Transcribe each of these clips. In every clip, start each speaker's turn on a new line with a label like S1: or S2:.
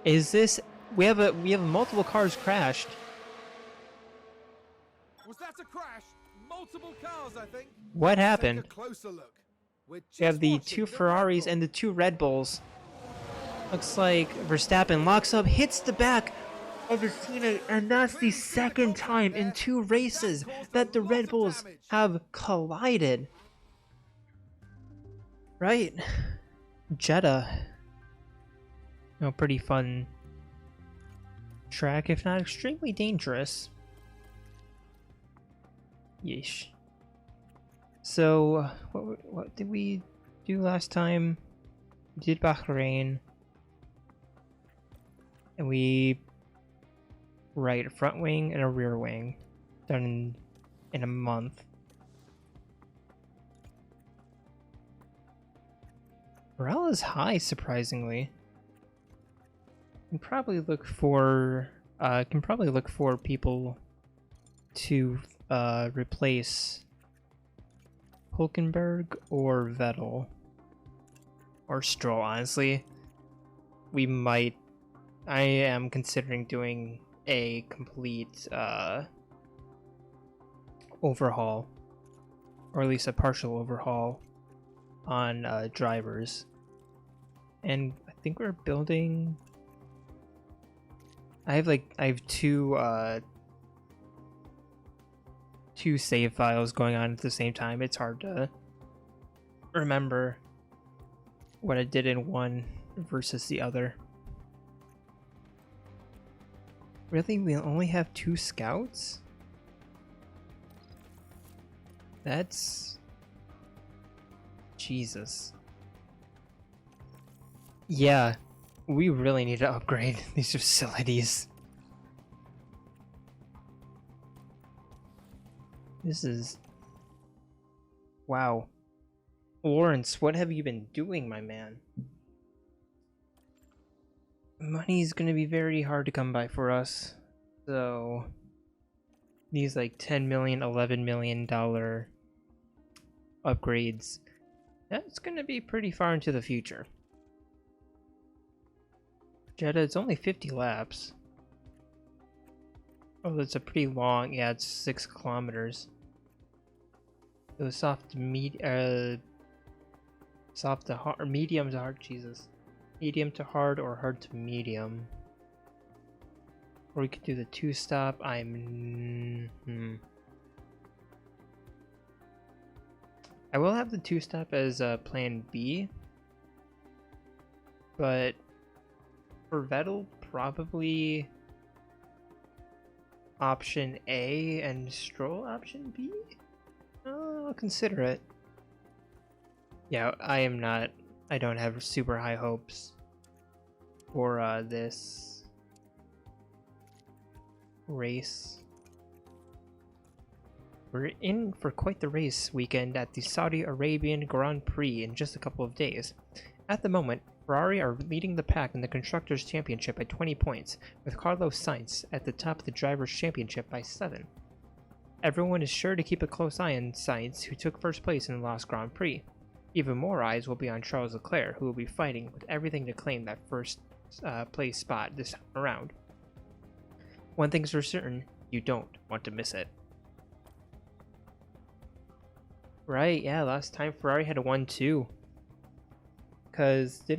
S1: Is this... We have multiple cars crashed.
S2: Was that a crash? Multiple cars, I think.
S1: What
S2: Let's
S1: happened?
S2: take a closer look. We're
S1: We have
S2: just
S1: the
S2: watching
S1: two
S2: the
S1: Ferraris
S2: Red
S1: and
S2: Bull.
S1: the two Red Bulls. Looks like Verstappen locks up, hits the back of his teammate, and that's the
S2: Clearly see the
S1: second
S2: contact
S1: time in
S2: there,
S1: two
S2: and
S1: races
S2: that caused a
S1: that the
S2: lot
S1: Red
S2: of
S1: Bulls
S2: damage.
S1: have collided. Right. Jeddah. No, pretty fun track, if not extremely dangerous. Yeesh. So, what did we do last time? We did Bahrain. And we... Right, a front wing and a rear wing. Done in a month. Morale is high, surprisingly. Can probably look for people to replace Hulkenberg or Vettel or Stroll. Honestly, I am considering doing a complete overhaul, or at least a partial overhaul on drivers. And I think we're building... I have two save files going on at the same time. It's hard to remember what I did in one versus the other. Really? We only have 2 scouts? That's... Jesus. Yeah. We really need to upgrade these facilities. This is... Wow. Lawrence, what have you been doing, my man? Money's gonna be very hard to come by for us. So... These like $10 million, $11 million upgrades. That's gonna be pretty far into the future. Jeddah, it's only 50 laps. Oh, that's a pretty long... Yeah, it's 6 kilometers. It was soft to hard, or medium to hard, Jesus. Medium to hard or hard to medium. Or we could do the 2-stop. I will have the 2-stop as plan B. But for Vettel, probably option A and Stroll option B? I'll consider it. Yeah, I don't have super high hopes for this race. We're in for quite the race weekend at the Saudi Arabian Grand Prix in just a couple of days. At the moment, Ferrari are leading the pack in the Constructors' Championship by 20 points, with Carlos Sainz at the top of the Drivers' Championship by 7. Everyone is sure to keep a close eye on Sainz, who took first place in the last Grand Prix. Even more eyes will be on Charles Leclerc, who will be fighting with everything to claim that first place spot this time around. One thing's for certain, you don't want to miss it. Right, yeah, last time Ferrari had a 1-2. Cause I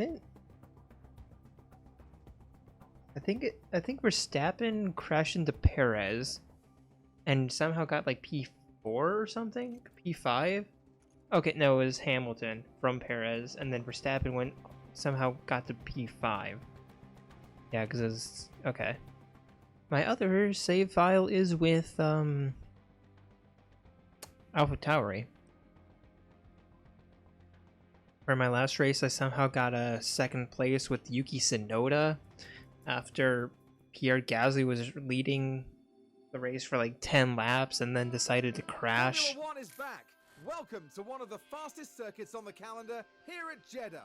S1: think Verstappen crashed into Perez and somehow got like P4 or something? P5? Okay, no, it was Hamilton from Perez, and then Verstappen somehow got to P5. Yeah, because it was... Okay. My other save file is with AlphaTauri. For my last race, I somehow got a 2nd place with Yuki Tsunoda after Pierre Gasly was leading the race for like 10 laps and then decided to crash.
S2: Formula 1 is back. Welcome to one of the fastest circuits on the calendar here at Jeddah.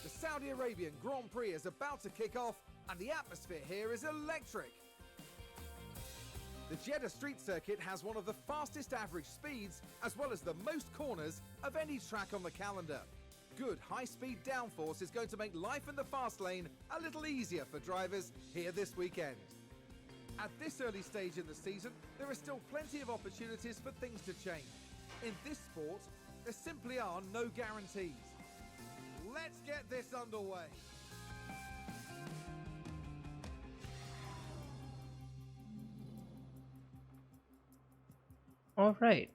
S2: The Saudi Arabian Grand Prix is about to kick off, and the atmosphere here is electric. The Jeddah street circuit has one of the fastest average speeds, as well as the most corners of any track on the calendar. good high-speed downforce is going to make life in the fast lane a little easier for drivers here this weekend. At this early stage in the season, there are still plenty of opportunities for things to change. In this sport, there simply are no guarantees. Let's get this underway.
S1: Alright.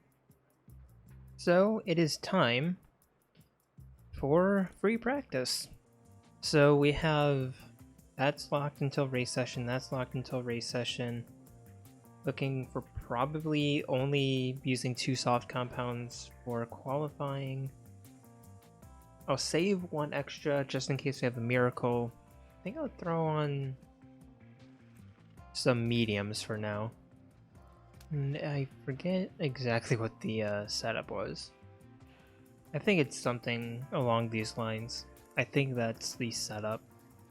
S1: So it is time for free practice. So we have that's locked until race session, that's locked until race session. Looking for probably only using 2 soft compounds for qualifying. I'll save 1 extra just in case we have a miracle. I think I'll throw on some mediums for now. And I forget exactly what the setup was. I think it's something along these lines. I think that's the setup.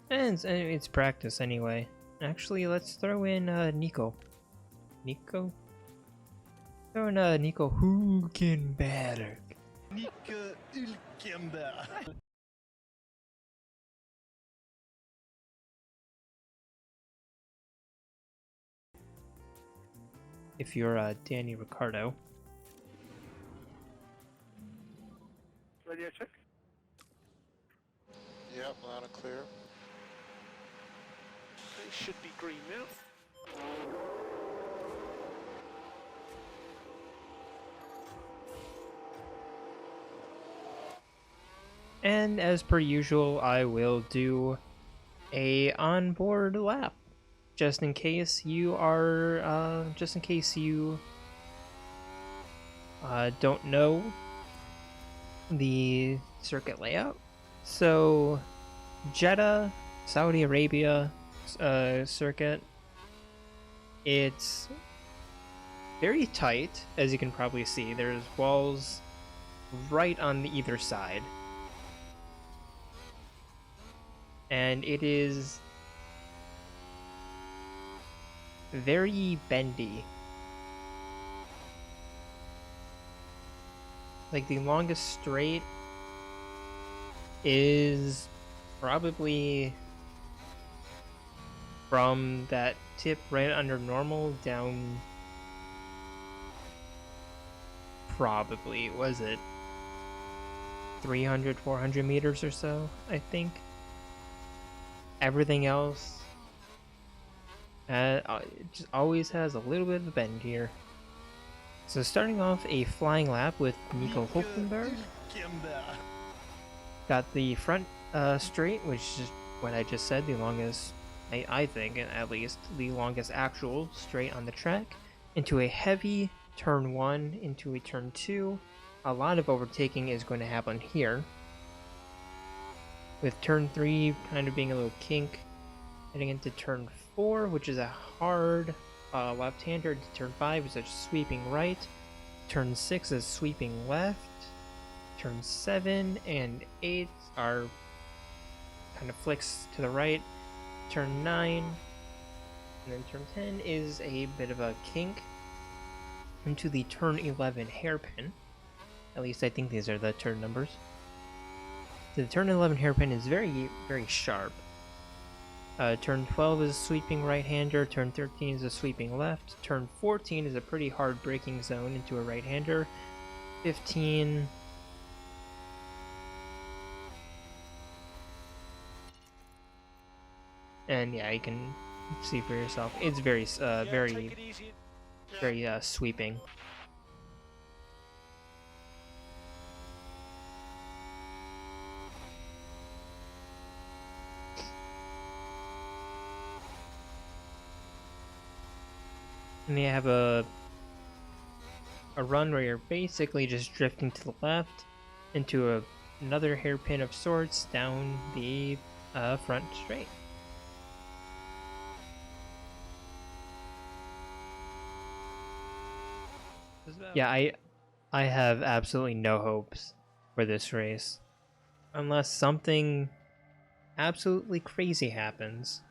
S1: And it's practice anyway. Actually, let's throw in Nico. Nico? Throw in Nico Hülkenberg.
S3: Nico Hülkenberg.
S1: If you're Danny Ricciardo.
S4: Radio check.
S3: Yep, loud and clear.
S4: It should be green now.
S1: And as per usual, I will do a onboard lap. Just in case you are, don't know the circuit layout. So, Jeddah, Saudi Arabia circuit, it's very tight, as you can probably see. There's walls right on either side. And it is very bendy. Like, the longest straight is probably from that tip right under normal down, probably, was it 300, 400 meters or so, I think. Everything else it just always has a little bit of a bend here. So starting off a flying lap with Nico Hülkenberg. Got the front straight, which is what I just said, the longest, I think at least, the longest actual straight on the track. Into a heavy turn 1, into a turn 2. A lot of overtaking is going to happen here. With turn 3 kind of being a little kink. Heading into turn 4, which is a hard left-hander. Turn 5 is a sweeping right. Turn 6 is sweeping left. Turn 7 and 8 are kind of flicks to the right. Turn 9 and then turn 10 is a bit of a kink into the turn 11 hairpin. At least I think these are the turn numbers. The turn 11 hairpin is very, very sharp. Turn 12 is a sweeping right-hander, turn 13 is a sweeping left, turn 14 is a pretty hard braking zone into a right-hander, 15... And yeah, you can see for yourself. It's very, very sweeping. And you have a run where you're basically just drifting to the left into another hairpin of sorts down the front straight. Yeah, I have absolutely no hopes for this race. Unless something absolutely crazy happens.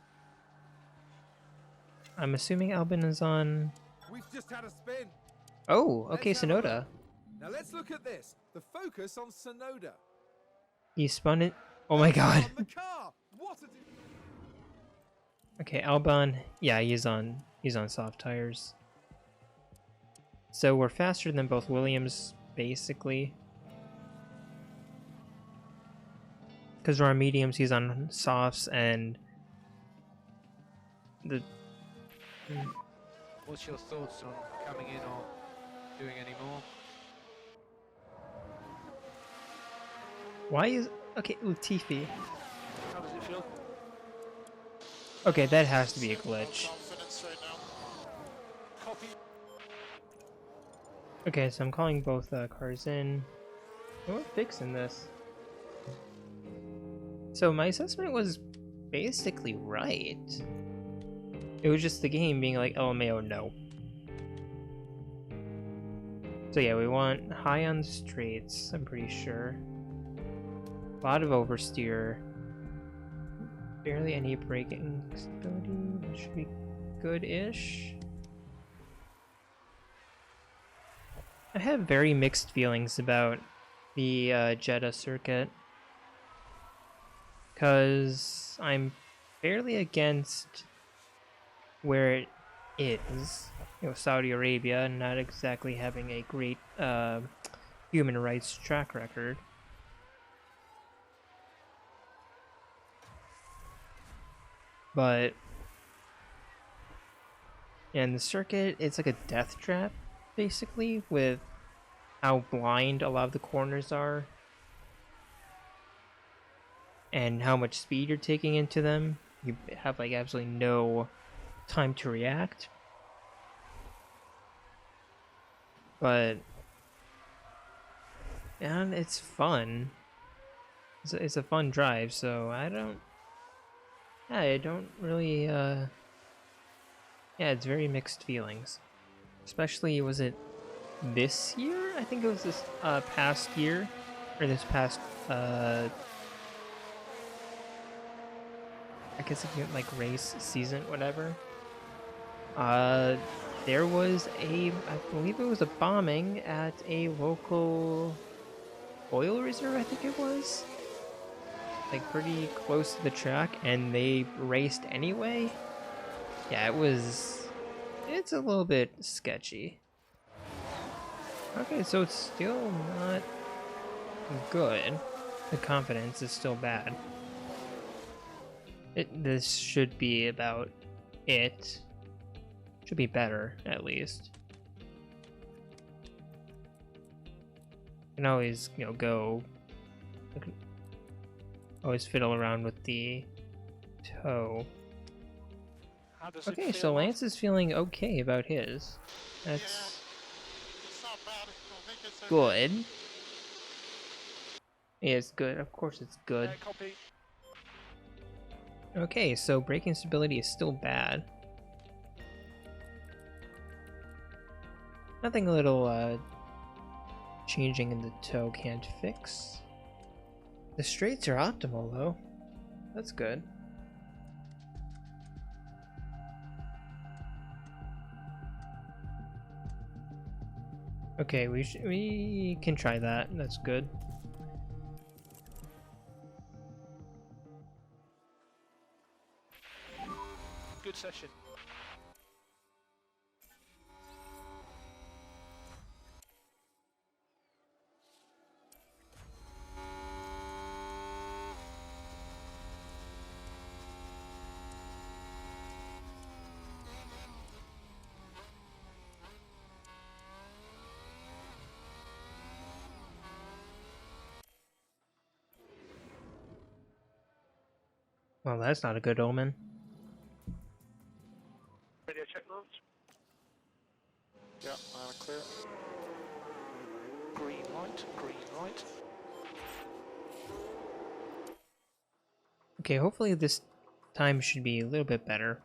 S1: I'm assuming Albin is on...
S2: We've just had a spin.
S1: Oh, okay,
S2: Let's have a
S1: Sonoda.
S2: look. Now let's look at this. The focus on Sonoda.
S1: He spun it. Oh my god.
S2: On the car. What a
S1: Okay, Albon. Yeah, he's on soft tires. So we're faster than both Williams, basically. Because we're on mediums, he's on softs, and the.
S5: What's your thoughts on coming in or doing any more?
S1: Why is okay, Latifi?
S4: How does it feel?
S1: Okay, that has to be a glitch.
S3: Confidence right now.
S4: Copy.
S1: Okay, so I'm calling both cars in. And we're fixing this. So my assessment was basically right. It was just the game being like, LMAO, no. So yeah, we want high on the straights, I'm pretty sure. A lot of oversteer. Barely any braking stability. That should be good-ish. I have very mixed feelings about the Jeddah circuit. Because I'm fairly against where it is. You know, Saudi Arabia not exactly having a great human rights track record. But and the circuit, it's like a death trap, basically, with how blind a lot of the corners are. And how much speed you're taking into them. You have like absolutely no time to react. But and it's fun. It's a fun drive, so I don't really yeah, it's very mixed feelings. Especially, was it this year? I think it was this past year, or this past I guess if you like race season, whatever. There was I believe it was a bombing at a local oil reserve, I think it was. Like pretty close to the track, and they raced anyway. Yeah, it's a little bit sketchy. Okay, so it's still not good. The confidence is still bad. This should be about it. Should be better, at least. You can always, you know, go. You can always fiddle around with the toe.
S4: How does it
S1: Okay,
S4: feel?
S1: so Lance is feeling okay about his. That's
S3: It's not bad. I think it's okay.
S1: good. Yeah, it's good. Of course it's good.
S4: Copy.
S1: Okay, so braking stability is still bad. Nothing a little changing in the toe can't fix. The straights are optimal though. That's good. Okay, we can try that. That's good.
S4: Good session.
S1: Well, that's not a good omen.
S4: Radio check, Lance.
S3: Yeah, loud and clear.
S4: Green light, green light.
S1: Okay, hopefully this time should be a little bit better.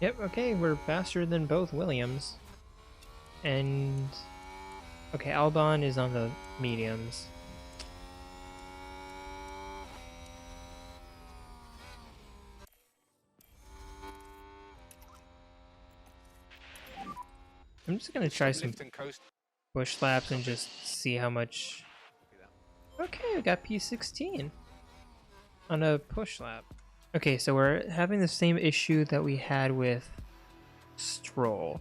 S1: Yep, okay, we're faster than both Williams. And okay, Albon is on the mediums. I'm just gonna try some
S5: Lift and coast.
S1: push laps and just see how much Okay, we got P16 on a push lap. Okay, so we're having the same issue that we had with Stroll,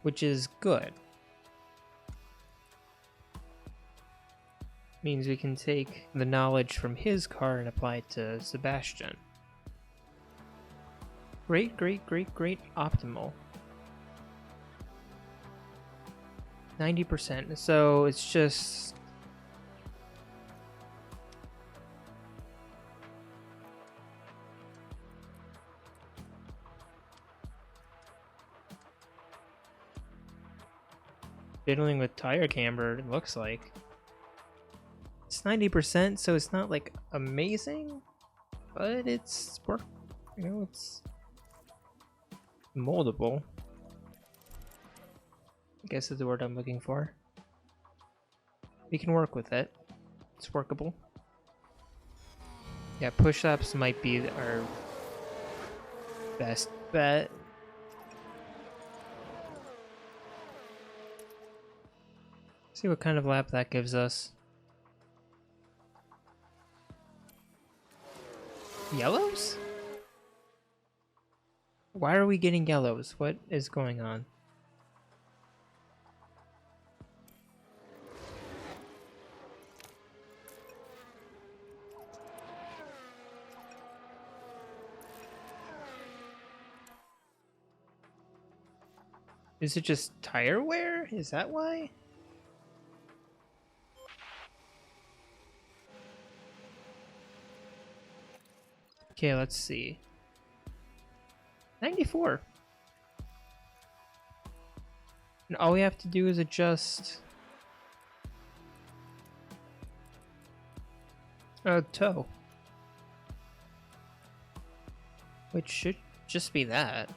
S1: which is good. Means we can take the knowledge from his car and apply it to Sebastian. Great, great, great, great optimal. 90%. So it's just fiddling with tire camber, it looks like. It's 90%, so it's not like amazing, but it's work, you know, it's moldable. I guess is the word I'm looking for. We can work with it. It's workable. Yeah, push laps might be our best bet. See what kind of lap that gives us. Yellows? Why are we getting yellows? What is going on? Is it just tire wear? Is that why? Okay, let's see. 94. And all we have to do is adjust toe. Which should just be that.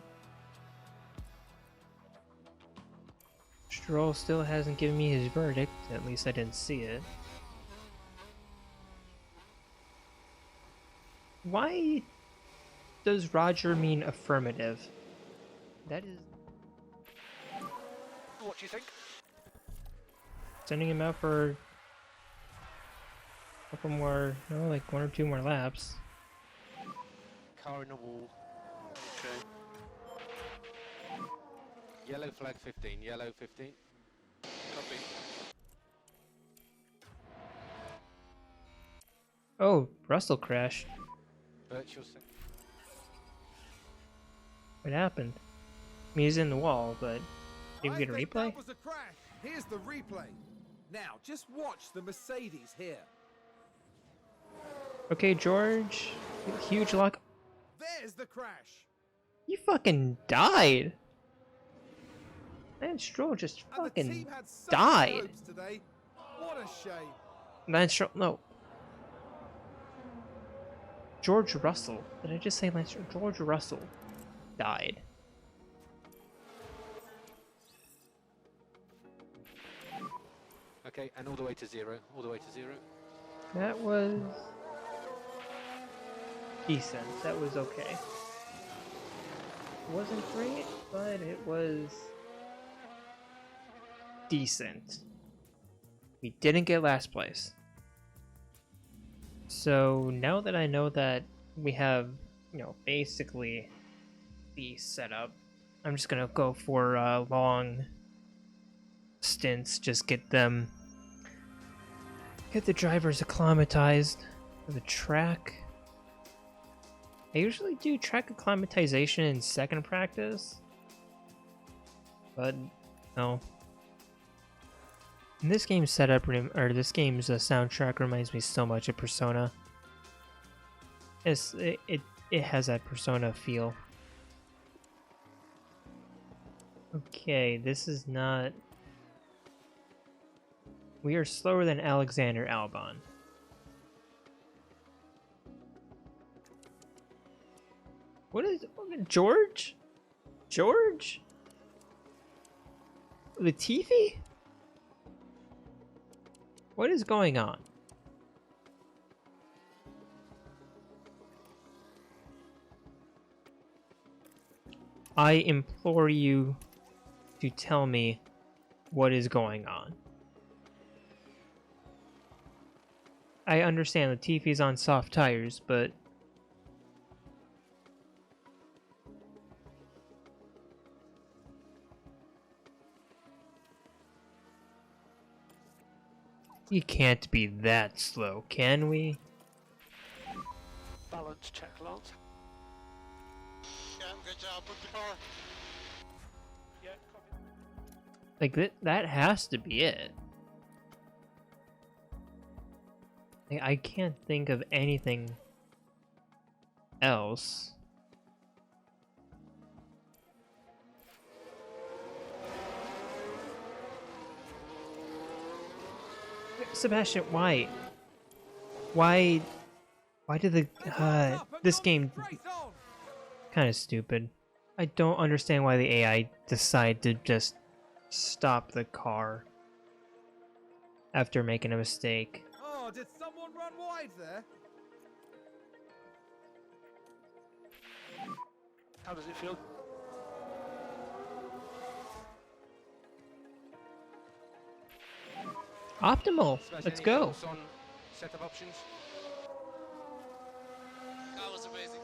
S1: Stroll still hasn't given me his verdict, at least I didn't see it. Why does Roger mean affirmative? That is...
S4: What do you think?
S1: Sending him out for a couple more, no, like 1 or 2 more laps.
S5: Car in the wall.
S4: Okay.
S5: Yellow flag 15, yellow 15.
S4: Copy.
S1: Oh, Russell crashed.
S5: Virtual sec.
S1: What happened? I mean, he's in the wall, but did we get a
S2: I think
S1: replay?
S2: that was a crash. Here's the replay. Now, just watch the Mercedes here.
S1: Okay, George. Huge lock.
S2: There's the crash.
S1: You fucking died. Man, Stroll just
S2: And the
S1: fucking
S2: team had such
S1: died.
S2: hopes today. What a shame.
S1: Lance Stroll, no. George Russell. Did I just say Lance Stroll? George Russell died.
S5: Okay, and all the way to 0. All the way to 0.
S1: That was decent. That was okay. It wasn't great, but it was decent. We didn't get last place. So now that I know that we have, you know, basically the setup, I'm just gonna go for long stints, just get the drivers acclimatized to the track. I usually do track acclimatization in second practice, but no. And this game's setup, or this game's soundtrack reminds me so much of Persona. It has that Persona feel. Okay, this is not... We are slower than Alexander Albon. What is... George? George? Latifi? What is going on? I implore you to tell me what is going on. I understand Latifi's on soft tires, but you can't be that slow, can we?
S5: Balance check, Lance.
S3: Yeah, good job with the car.
S5: Yeah, copy.
S1: Like, that has to be it. Like, I can't think of anything else. Sebastian, why? Why did the, this game
S2: Race on!
S1: kind of stupid. I don't understand why the AI decided to just stop the car after making a mistake.
S2: Oh, did someone run wide there?
S5: How does it feel?
S1: Optimal. Let's go.
S5: On setup options?
S3: That was amazing.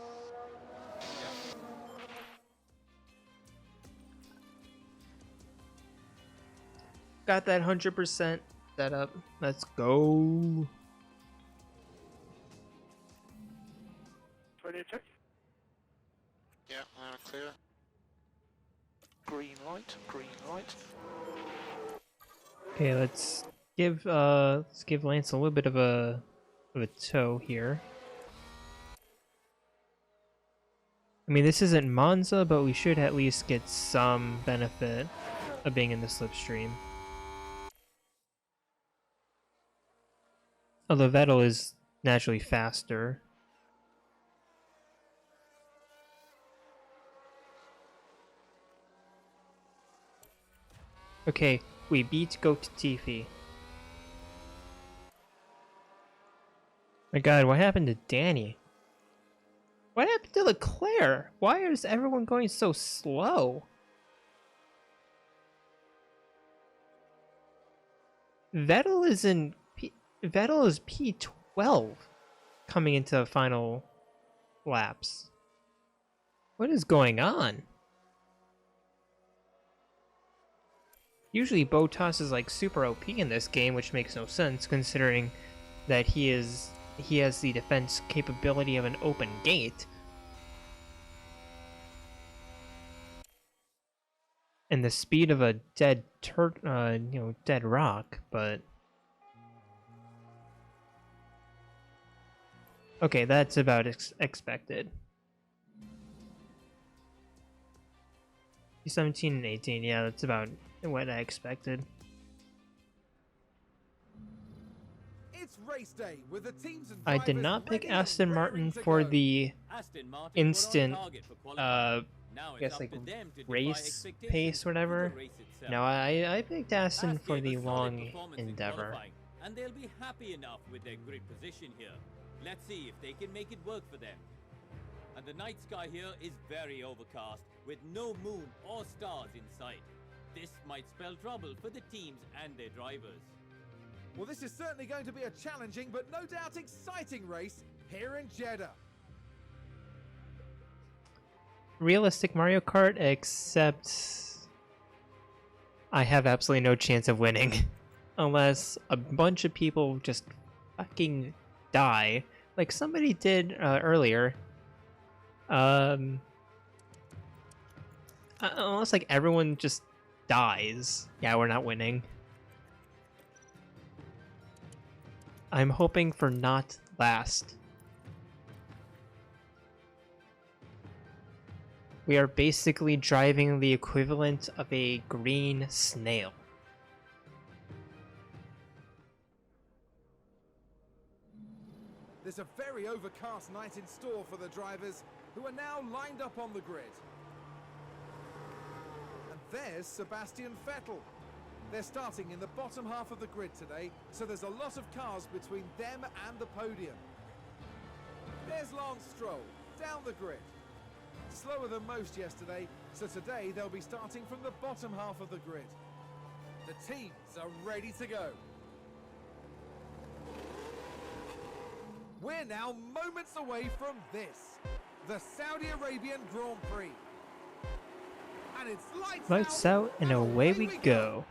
S1: Got that 100% set up. Let's go.
S5: Ready to check?
S3: Yeah, clear.
S5: Green light, green light.
S1: Okay, let's give Lance a little bit of a tow here. I mean, this isn't Monza, but we should at least get some benefit of being in the slipstream. Although Vettel is naturally faster. Okay, we beat Goat Tiffy. My god, what happened to Danny? What happened to Leclerc? Why is everyone going so slow? Vettel is Vettel is P12 coming into the final laps. What is going on? Usually Bottas is like super OP in this game, which makes no sense considering that he has the defense capability of an open gate. And the speed of a dead dead rock, but okay, that's about expected. 17 and 18, yeah, that's about what I expected.
S2: It's race day with the teams and
S1: I did
S2: drivers
S1: not pick
S2: ready and
S1: Aston
S2: raring
S1: Martin
S2: to
S1: for
S2: go.
S1: the
S6: Aston Martin
S1: instant,
S6: were on target for qualifying. Now
S1: I
S6: it's
S1: guess
S6: up
S1: like
S6: to them to defy
S1: race
S6: expectations
S1: pace,
S6: through the
S1: whatever.
S6: race itself.
S1: No, I picked Aston
S6: Haas
S1: for
S6: gave
S1: the
S6: a solid
S1: long
S6: performance in
S1: endeavor.
S6: qualifying, and they'll be happy enough with their grid position here. Let's see if they can make it work for them. And the night sky here is very overcast, with no moon or stars in sight. This might spell trouble for the teams and their drivers.
S2: Well, this is certainly going to be a challenging but no doubt exciting race here in Jeddah.
S1: Realistic Mario Kart, except I have absolutely no chance of winning unless a bunch of people just fucking die, like somebody did earlier. Unless like everyone just dies, yeah, we're not winning. I'm hoping for not last. We are basically driving the equivalent of a green snail.
S2: There's a very overcast night in store for the drivers who are now lined up on the grid. And there's Sebastian Vettel. They're starting in the bottom half of the grid today, so there's a lot of cars between them and the podium. There's Lance Stroll, down the grid. Slower than most yesterday, so today they'll be starting from the bottom half of the grid. The teams are ready to go. We're now moments away from this, the Saudi Arabian Grand Prix. And it's
S1: Lights out and away we go.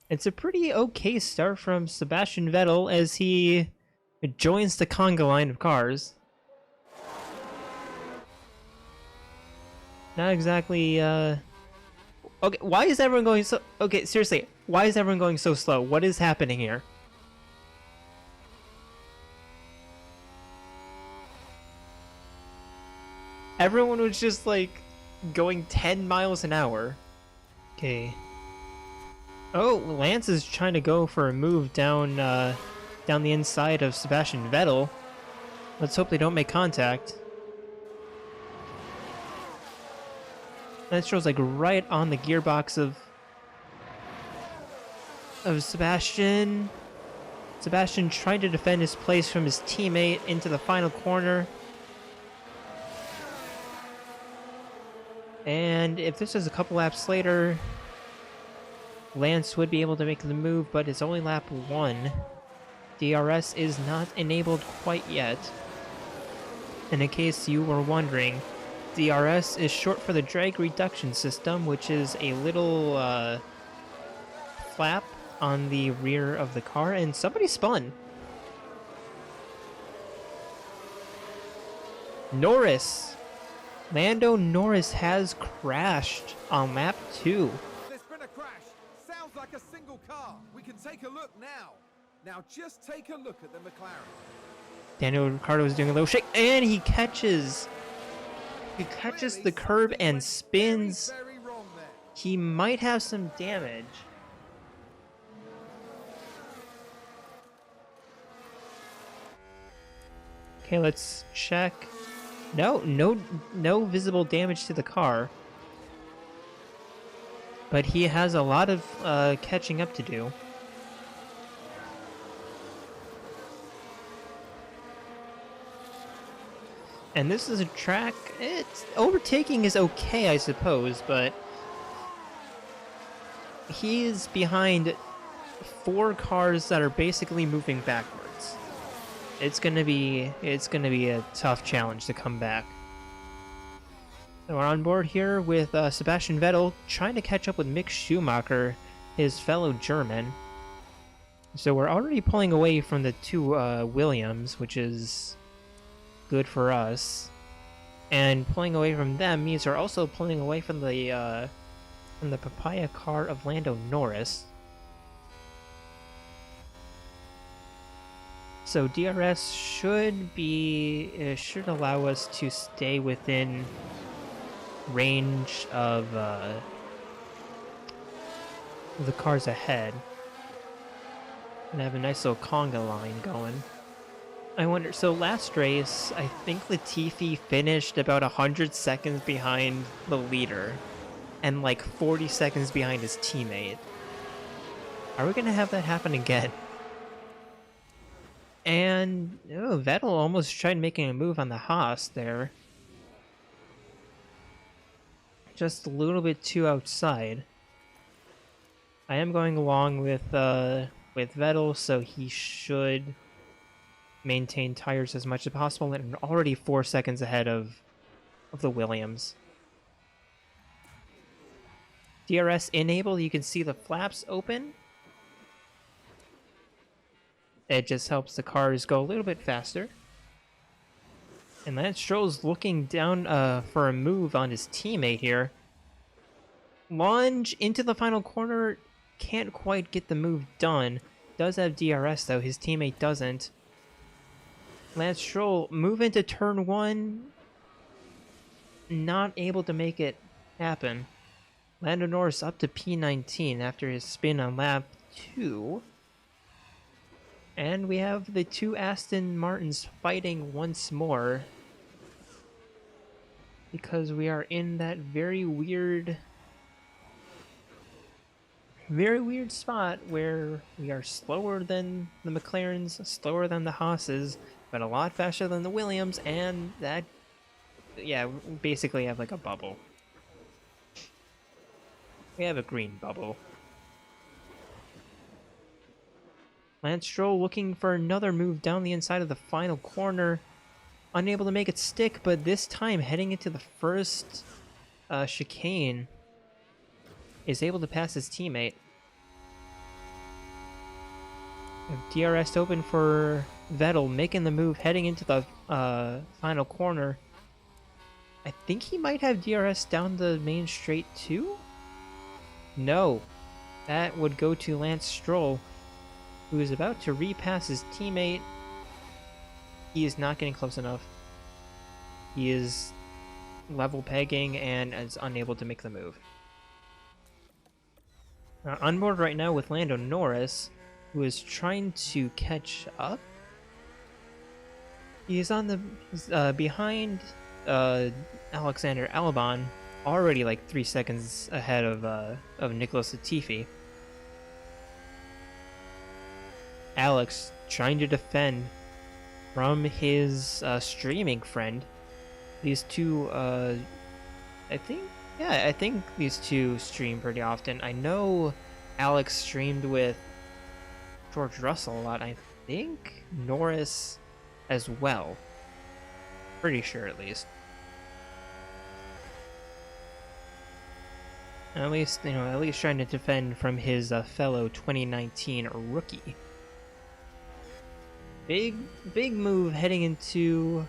S1: It's a pretty okay start from Sebastian Vettel as he joins the conga line of cars. Not exactly, Okay, why is everyone going so... Okay, seriously, why is everyone going so slow? What is happening here? Everyone was just, like, going 10 miles an hour. Okay. Oh, Lance is trying to go for a move down, down the inside of Sebastian Vettel. Let's hope they don't make contact. That shows like right on the gearbox of Sebastian. Sebastian trying to defend his place from his teammate into the final corner. And if this is a couple laps later, Lance would be able to make the move, but it's only lap 1. DRS is not enabled quite yet. And in case you were wondering, DRS is short for the drag reduction system, which is a little flap on the rear of the car, and somebody spun. Norris. Lando Norris has crashed on lap 2.
S2: There's been a crash. Sounds like a single car. We can take a look now. Now just take a look at the McLaren.
S1: Daniel Ricciardo is doing a little shake, and he catches the curb and spins.
S2: Very wrong there.
S1: He might have some damage. Okay, let's check. No visible damage to the car. But he has a lot of catching up to do. And this is a track, overtaking is okay, I suppose, but he's behind 4 cars that are basically moving backwards. It's gonna be a tough challenge to come back. So we're on board here with Sebastian Vettel trying to catch up with Mick Schumacher, his fellow German. So we're already pulling away from the 2 Williams, which is good for us. And pulling away from them means we're also pulling away from the papaya car of Lando Norris. So DRS should allow us to stay within range of the cars ahead. And have a nice little conga line going. I wonder, so last race, I think Latifi finished about 100 seconds behind the leader and like 40 seconds behind his teammate. Are we gonna have that happen again? And Vettel almost tried making a move on the Haas there. Just a little bit too outside. I am going along with Vettel, so he should maintain tires as much as possible, and already 4 seconds ahead of the Williams. DRS enabled, you can see the flaps open. It just helps the cars go a little bit faster. And Lance Stroll's looking down for a move on his teammate here. Lunge into the final corner, can't quite get the move done. Does have DRS though, his teammate doesn't. Lance Stroll move into turn 1, not able to make it happen. Lando Norris up to P19 after his spin on lap 2. And we have the 2 Aston Martins fighting once more. Because we are in that very weird spot where we are slower than the McLarens, slower than the Haas's, but a lot faster than the Williams, and that, yeah, we basically have like a bubble. We have a green bubble. Lance Stroll looking for another move down the inside of the final corner. Unable to make it stick, but this time heading into the first chicane is able to pass his teammate. DRS open for Vettel, making the move, heading into the final corner. I think he might have DRS down the main straight too? No. That would go to Lance Stroll, who is about to repass his teammate. He is not getting close enough. He is level pegging and is unable to make the move. On board right now with Lando Norris, who is trying to catch up. He is on the behind Alexander Albon, already like 3 seconds ahead of Nicholas Latifi. Alex trying to defend from his streaming friend. These two, I think these two stream pretty often. I know Alex streamed with George Russell a lot. I think Norris as well. Pretty sure, at least. At least trying to defend from his fellow 2019 rookie. Big move heading into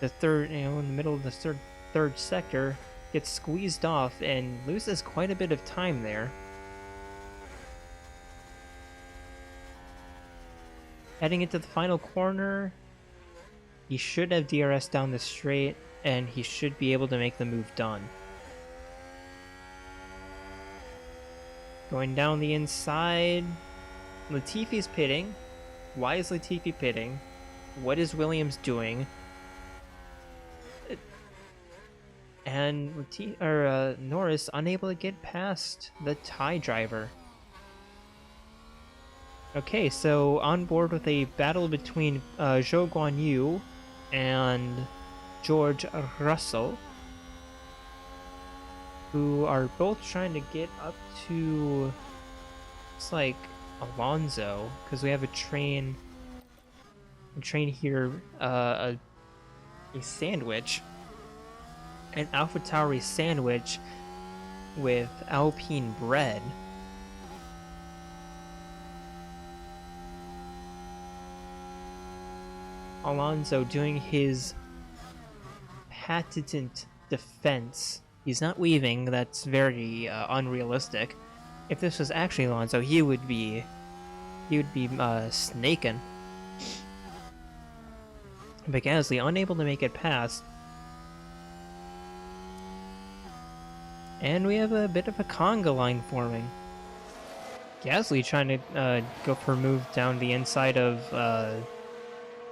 S1: the third, in the middle of the third sector. Gets squeezed off and loses quite a bit of time there. Heading into the final corner, he should have DRS down the straight, and he should be able to make the move done. Going down the inside, Latifi's pitting. Why is Latifi pitting? What is Williams doing? And Norris unable to get past the tie driver. Okay, so on board with a battle between Zhou Guanyu and George Russell, who are both trying to get up to, it's like Alonso, because we have a train here, a sandwich, an AlphaTauri sandwich with Alpine bread. Alonso doing his patented defense. He's not weaving, that's very unrealistic. If this was actually Alonso, he would be snaking. But Gasly unable to make it past. And we have a bit of a conga line forming. Gasly trying to go for a move down the inside of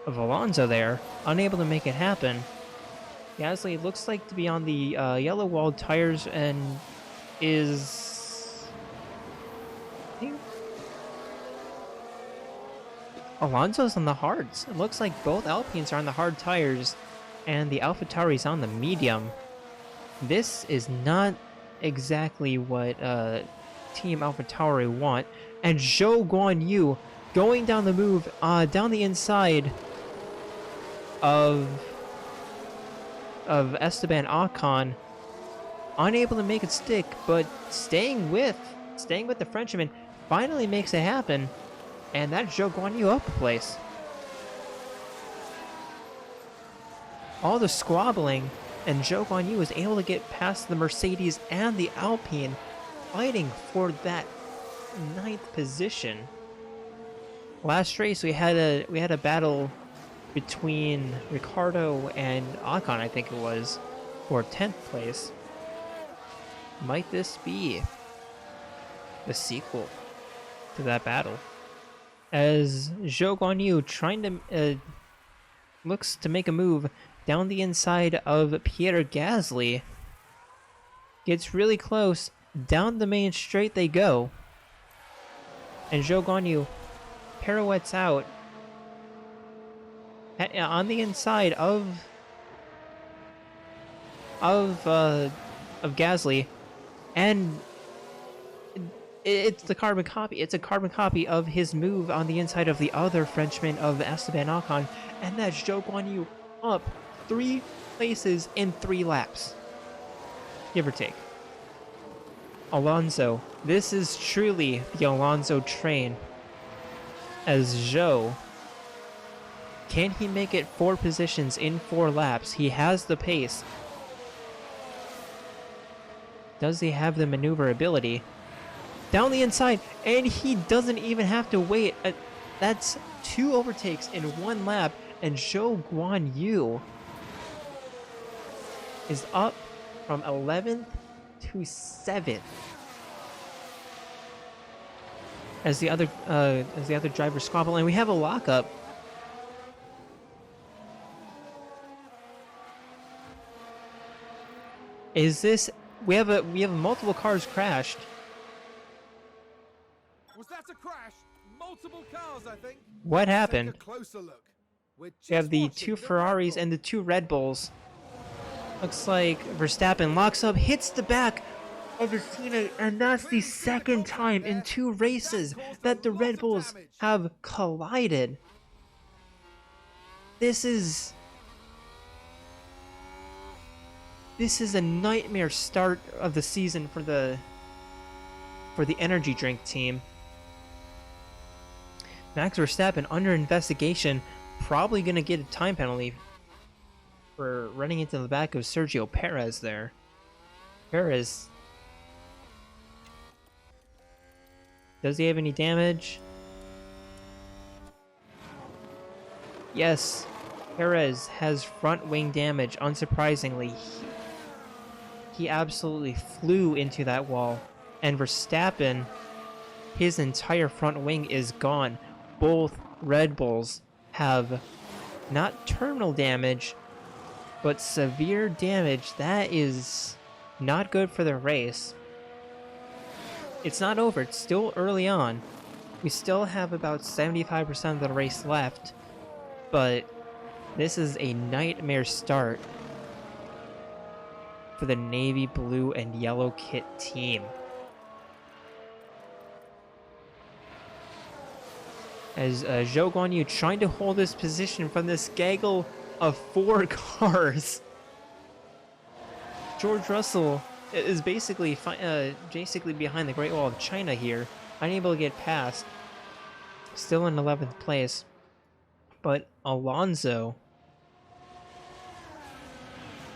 S1: Alonso there, unable to make it happen. Gasly looks like to be on the yellow walled tires and is... I think Alonso's on the hards. It looks like both Alpines are on the hard tires and the AlphaTauri's on the medium. This is not exactly what Team AlphaTauri want. And Zhou Guanyu going down the move, down the inside of Esteban Ocon, unable to make it stick, but staying with the Frenchman, finally makes it happen, and that's Zhou Guanyu up the place. All the squabbling, and Zhou Guanyu was able to get past the Mercedes and the Alpine, fighting for that 9th position. Last race we had a battle between Ricciardo and Ocon, I think it was, for 10th place. Might this be the sequel to that battle? As Zhou Guanyu trying to looks to make a move down the inside of Pierre Gasly, gets really close, down the main straight they go, and Zhou Guanyu pirouettes out on the inside of Gasly, and It's the carbon copy. It's a carbon copy of his move on the inside of the other Frenchman of Esteban Ocon, and that's Zhou Guanyu up 3 places in 3 laps, give or take. Alonso, this is truly the Alonso train. As Zhou, can he make it 4 positions in 4 laps? He has the pace. Does he have the maneuverability? Down the inside, and he doesn't even have to wait. That's 2 overtakes in 1 lap, and Zhou Guanyu is up from 11th to 7th. As the other drivers squabble, and we have a lockup. Is this? We have multiple cars crashed.
S2: Was that a crash? Multiple cars, I think.
S1: What
S2: Take
S1: happened?
S2: a closer look. We're
S1: We have
S2: just
S1: the
S2: watching
S1: 2
S2: the Red
S1: Ferraris
S2: Bull.
S1: and the 2 Red Bulls. Looks like Verstappen locks up, hits the back of his teammate, and that's the second time in 2 races that the Red Bulls have collided. This is a nightmare start of the season for the energy drink team. Max Verstappen under investigation, probably going to get a time penalty for running into the back of Sergio Perez there. Perez, does he have any damage? Yes, Perez has front wing damage, unsurprisingly. He absolutely flew into that wall. And Verstappen, his entire front wing is gone. Both Red Bulls have not terminal damage, but severe damage. That is not good for the race. It's not over. It's still early on. We still have about 75% of the race left, but this is a nightmare start for the navy blue and yellow kit team. As Zhou Guanyu trying to hold this position from this gaggle of 4 cars. George Russell is basically behind the Great Wall of China here, unable to get past. Still in 11th place. But Alonso,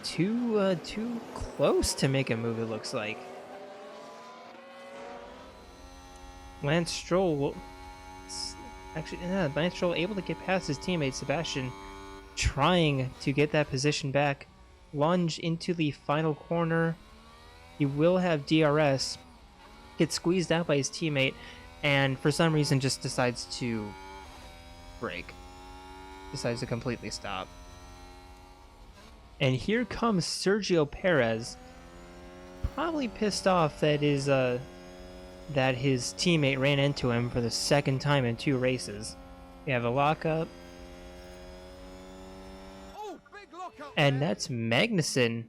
S1: too close to make a move, it looks like. Lance Stroll, Lance Stroll able to get past his teammate Sebastian, trying to get that position back. Lunge into the final corner. He will have DRS. Gets squeezed out by his teammate, and for some reason just decides to brake. Decides to completely stop. And here comes Sergio Perez, probably pissed off that his teammate ran into him for the 2nd time in 2 races. We have a lockup.
S2: Oh, big lockup
S1: And
S2: there.
S1: that's Magnussen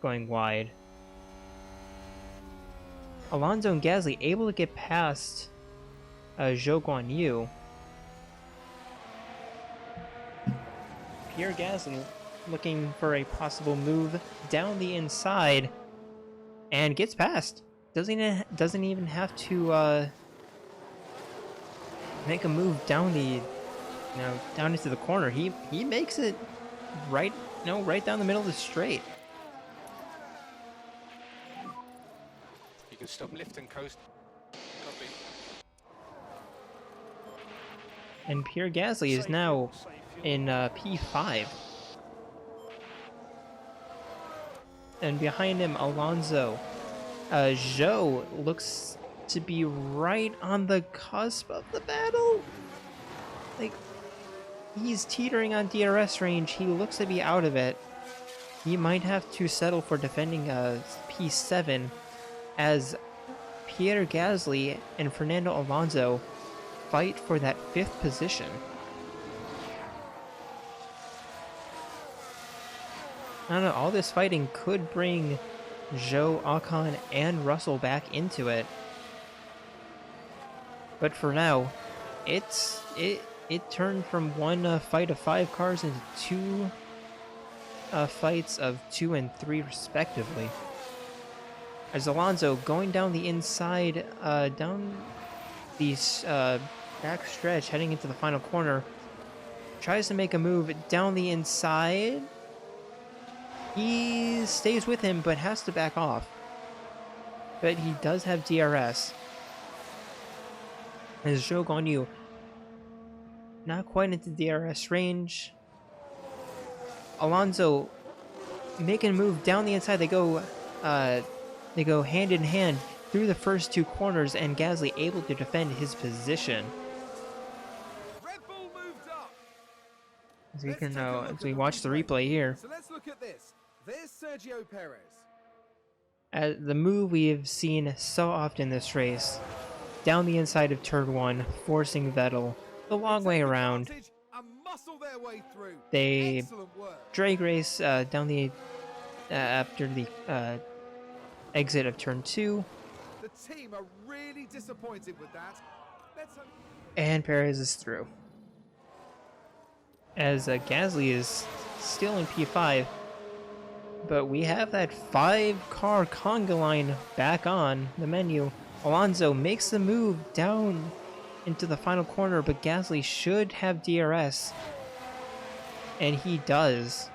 S1: going wide. Alonso and Gasly able to get past Zhou Guanyu. Pierre Gasly looking for a possible move down the inside and gets past. Doesn't even have to make a move down down into the corner. He makes it right down the middle of the straight.
S5: You can stop, lift and coast.
S4: Copy.
S1: And Pierre Gasly is now in P5. And behind him, Alonso. Zhou looks to be right on the cusp of the battle. Like, he's teetering on DRS range. He looks to be out of it. He might have to settle for defending P7 as Pierre Gasly and Fernando Alonso fight for that 5th position. I don't know, all this fighting could bring Zhou, Ocon, and Russell back into it. But for now, it turned from one fight of 5 cars into 2 fights of 2 and 3 respectively. As Alonso going down the inside, down the back stretch, heading into the final corner, tries to make a move down the inside. He stays with him, but has to back off. But he does have DRS. As Zhou Guanyu not quite into DRS range. Alonso making a move down the inside. They go hand in hand through the first 2 corners, and Gasly able to defend his position.
S2: Red Bull moved up.
S1: As we watch the replay here.
S2: So let's look at this. There's Sergio Perez.
S1: The move we have seen so often this race, down the inside of turn 1, forcing Vettel the long way around.
S2: And muscle their way through.
S1: They
S2: Excellent work.
S1: drag race down the after the exit of turn 2,
S2: The team are really disappointed with that. Let's hope.
S1: and Perez is through. As Gasly is still in P5, but we have that 5-car conga line back on the menu. Alonso makes the move down into the final corner, but Gasly should have DRS, and he does.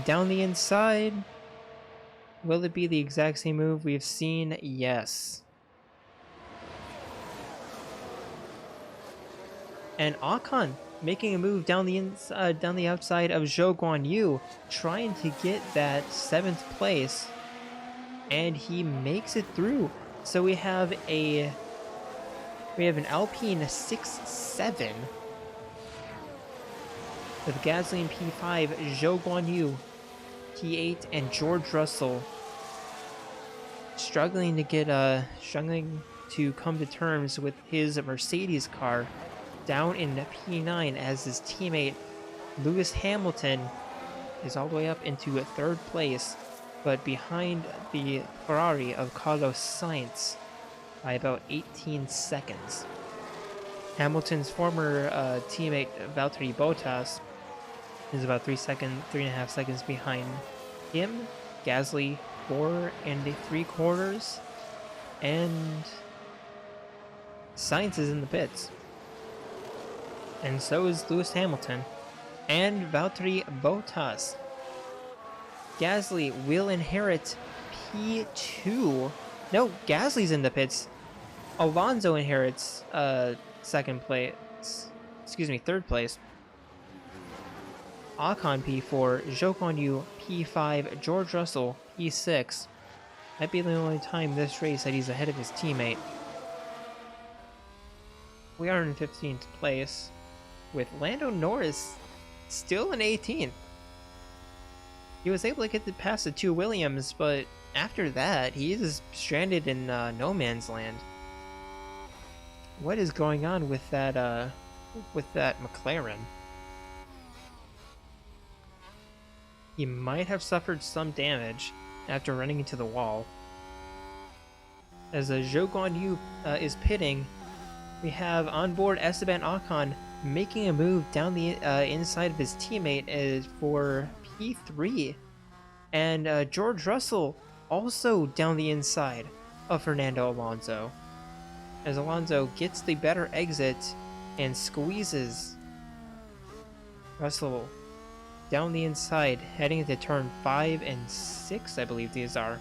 S1: Down the inside, will it be the exact same move we've seen? Yes. And Ocon making a move down the outside of Zhou Guanyu, trying to get that 7th place, and he makes it through. So we have an Alpine 6-7 with Gasly in P5, Zhou Guanyu P8, and George Russell struggling to come to terms with his Mercedes car, down in P9, as his teammate Lewis Hamilton is all the way up into 3rd place, but behind the Ferrari of Carlos Sainz by about 18 seconds. Hamilton's former teammate Valtteri Bottas is about 3.5 seconds behind him. Gasly 4 3/4, and Sainz is in the pits. And so is Lewis Hamilton and Valtteri Bottas. Gasly will inherit P2. No, Gasly's in the pits. Alonso inherits 3rd place. Ocon P4, Zhou Guanyu P5, George Russell P6. Might be the only time this race that he's ahead of his teammate. We are in 15th place, with Lando Norris still in 18th. He was able to get past the 2 Williams, but after that, he is stranded in no man's land. What is going on with that McLaren? He might have suffered some damage after running into the wall. As Zhou Guanyu is pitting, we have on board Esteban Ocon making a move down the inside of his teammate for P3. And George Russell also down the inside of Fernando Alonso, as Alonso gets the better exit and squeezes Russell down the inside, heading into turn 5 and 6, I believe these are,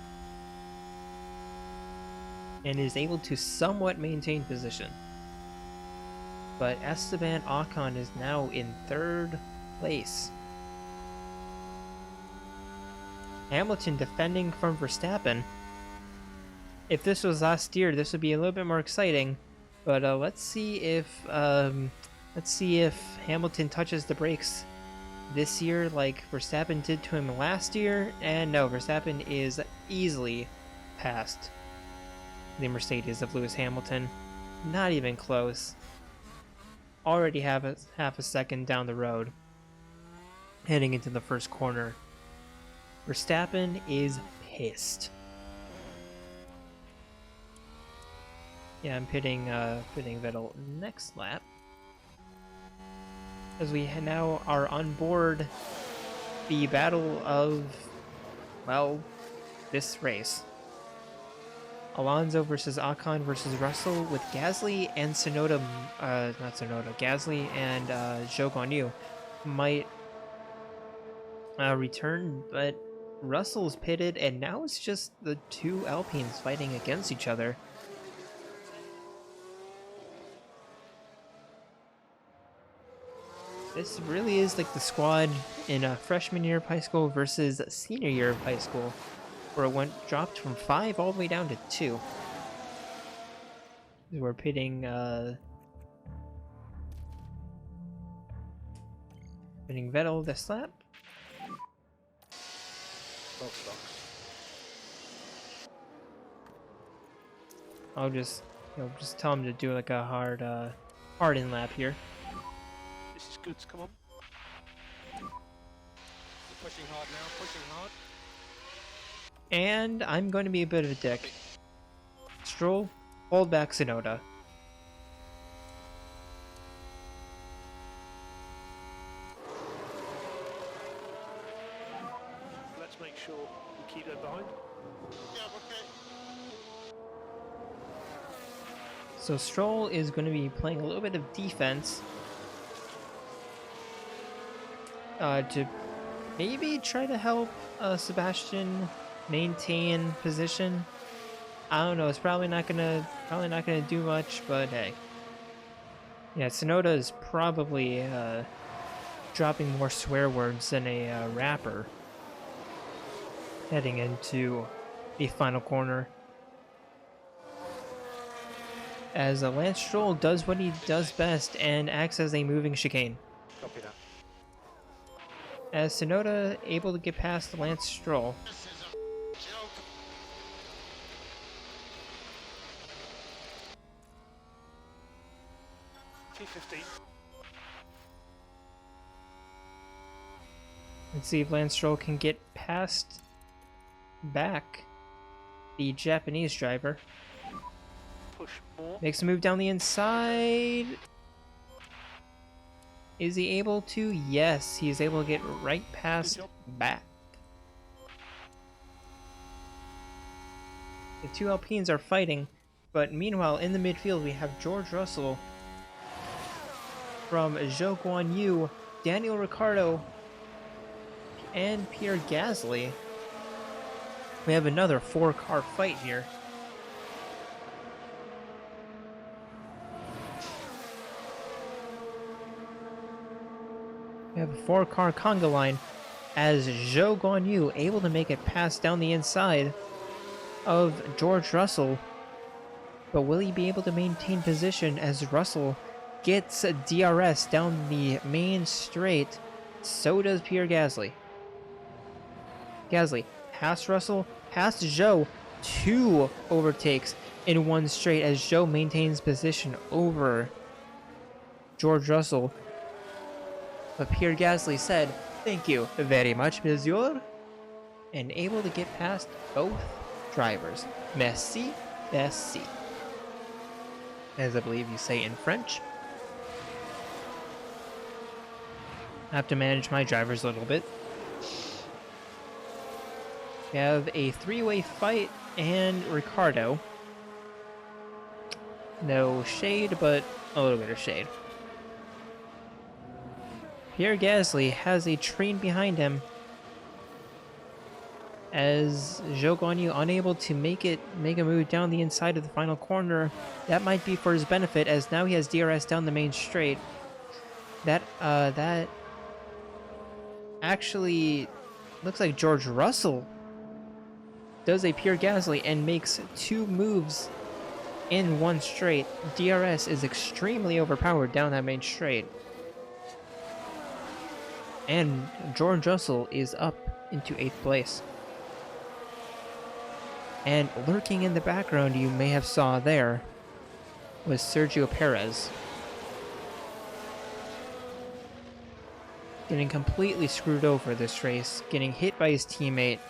S1: and is able to somewhat maintain position. But Esteban Ocon is now in 3rd place. Hamilton defending from Verstappen. If this was last year, this would be a little bit more exciting. But let's see if Hamilton touches the brakes this year like Verstappen did to him last year. And no, Verstappen is easily past the Mercedes of Lewis Hamilton. Not even close. Already half a second down the road, heading into the first corner. Verstappen is pissed. Yeah, I'm pitting Vettel next lap. As we now are on board the battle of, well, this race. Alonso versus Ocon versus Russell, with Gasly and Tsunoda, Gasly and Zhou Guanyu might return, but Russell's pitted, and now it's just the two Alpines fighting against each other. This really is like the squad in a freshman year of high school versus senior year of high school, where it dropped from 5 all the way down to 2. We're pitting Vettel this lap. I'll just tell him to do like a hard in lap here.
S7: This is good, come on.
S5: Pushing hard now, pushing hard.
S1: And I'm going to be a bit of a dick. Stroll, hold back Tsunoda.
S7: Let's make sure we keep them behind.
S3: Yeah, okay.
S1: So Stroll is going to be playing a little bit of defense to maybe try to help Sebastian maintain position. I don't know. It's probably not gonna do much, but hey. Yeah, Tsunoda is probably dropping more swear words than a rapper heading into the final corner. As Lance Stroll does what he does best and acts as a moving chicane.
S7: Copy that.
S1: As Tsunoda able to get past Lance Stroll.
S3: This is a joke.
S7: T15.
S1: Let's see if Lance Stroll can get past back the Japanese driver.
S7: Push more.
S1: Makes a move down the inside. Is he able to? Yes, he is able to get right past back. The two Alpines are fighting, but meanwhile in the midfield we have George Russell from Zhou Guanyu, Daniel Ricciardo, and Pierre Gasly. We have another 4-car fight here. We have a 4-car conga line as Zhou Guanyu able to make it pass down the inside of George Russell. But will he be able to maintain position as Russell gets DRS down the main straight? So does Pierre Gasly. Gasly past Russell, past Zhou. 2 overtakes in one straight as Zhou maintains position over George Russell. But Pierre Gasly said, "Thank you very much, monsieur," and able to get past both drivers. Merci, merci. As I believe you say in French. I have to manage my drivers a little bit. We have a 3-way fight and Ricciardo. No shade, but a little bit of shade. Pierre Gasly has a train behind him as Zhou Guanyu unable to make a move down the inside of the final corner. That might be for his benefit as now he has DRS down the main straight. That actually looks like George Russell does a Pierre Gasly and makes 2 moves in one straight. DRS is extremely overpowered down that main straight. And George Russell is up into 8th place. And lurking in the background, you may have saw there, was Sergio Perez. Getting completely screwed over this race, getting hit by his teammate,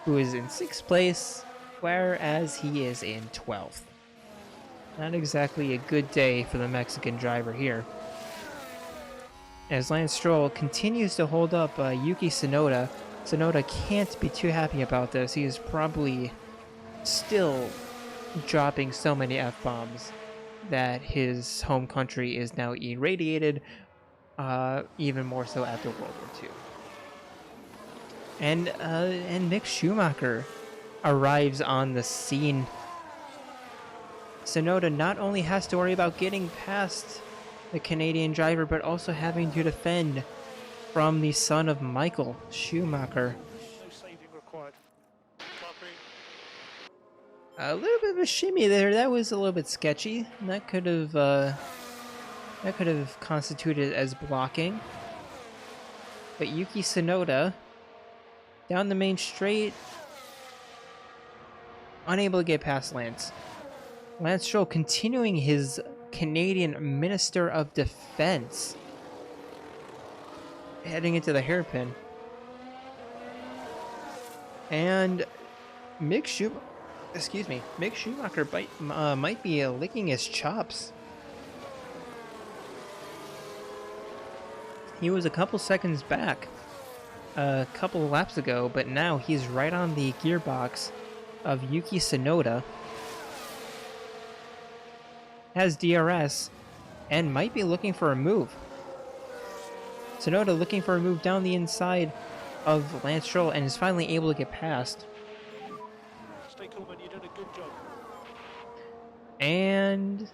S1: who is in 6th place, whereas he is in 12th. Not exactly a good day for the Mexican driver here. As Lance Stroll continues to hold up Yuki Tsunoda. Tsunoda can't be too happy about this. He is probably still dropping so many F-bombs that his home country is now irradiated, even more so after World War II. And Mick Schumacher arrives on the scene. Tsunoda not only has to worry about getting past the Canadian driver, but also having to defend from the son of Michael Schumacher.
S7: No saving required.
S3: Copy.
S1: A little bit of a shimmy there. That was a little bit sketchy. That could have constituted as blocking. But Yuki Tsunoda down the main straight, unable to get past Lance. Lance Stroll continuing his Canadian Minister of Defense, heading into the hairpin. And Mick Schumacher might be licking his chops. He was a couple seconds back a couple of laps ago, but now he's right on the gearbox of Yuki Tsunoda. Has DRS and might be looking for a move. Tsunoda looking for a move down the inside of Lance Stroll and is finally able to get past.
S7: Stay cool, man. You're doing a good job.
S1: And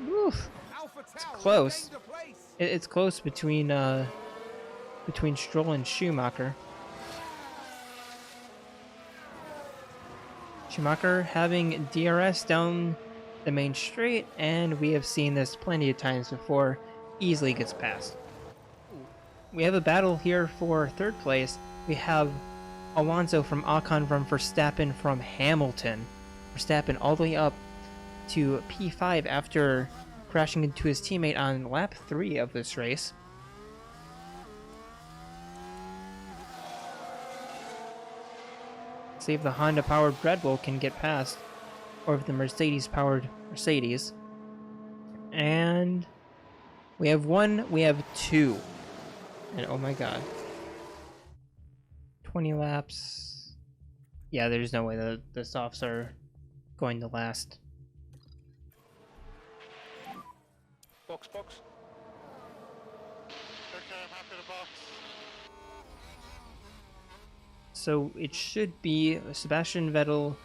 S1: oof,
S2: Alpha Tauri
S1: close.
S2: gained a place.
S1: It's close between Stroll and Schumacher. Schumacher having DRS down the main straight, and we have seen this plenty of times before, easily gets past. We have a battle here for third place. We have Alonso from Ocon from Verstappen from Hamilton. Verstappen all the way up to P5 after crashing into his teammate on lap 3 of this race. See if the Honda-powered Red Bull can get past, or if the Mercedes-powered Mercedes. And we have 1, we have 2. And oh my god. 20 laps. Yeah, there's no way the softs are going to last.
S7: Box.
S3: Okay, I'm happy to box.
S1: So it should be Sebastian Vettel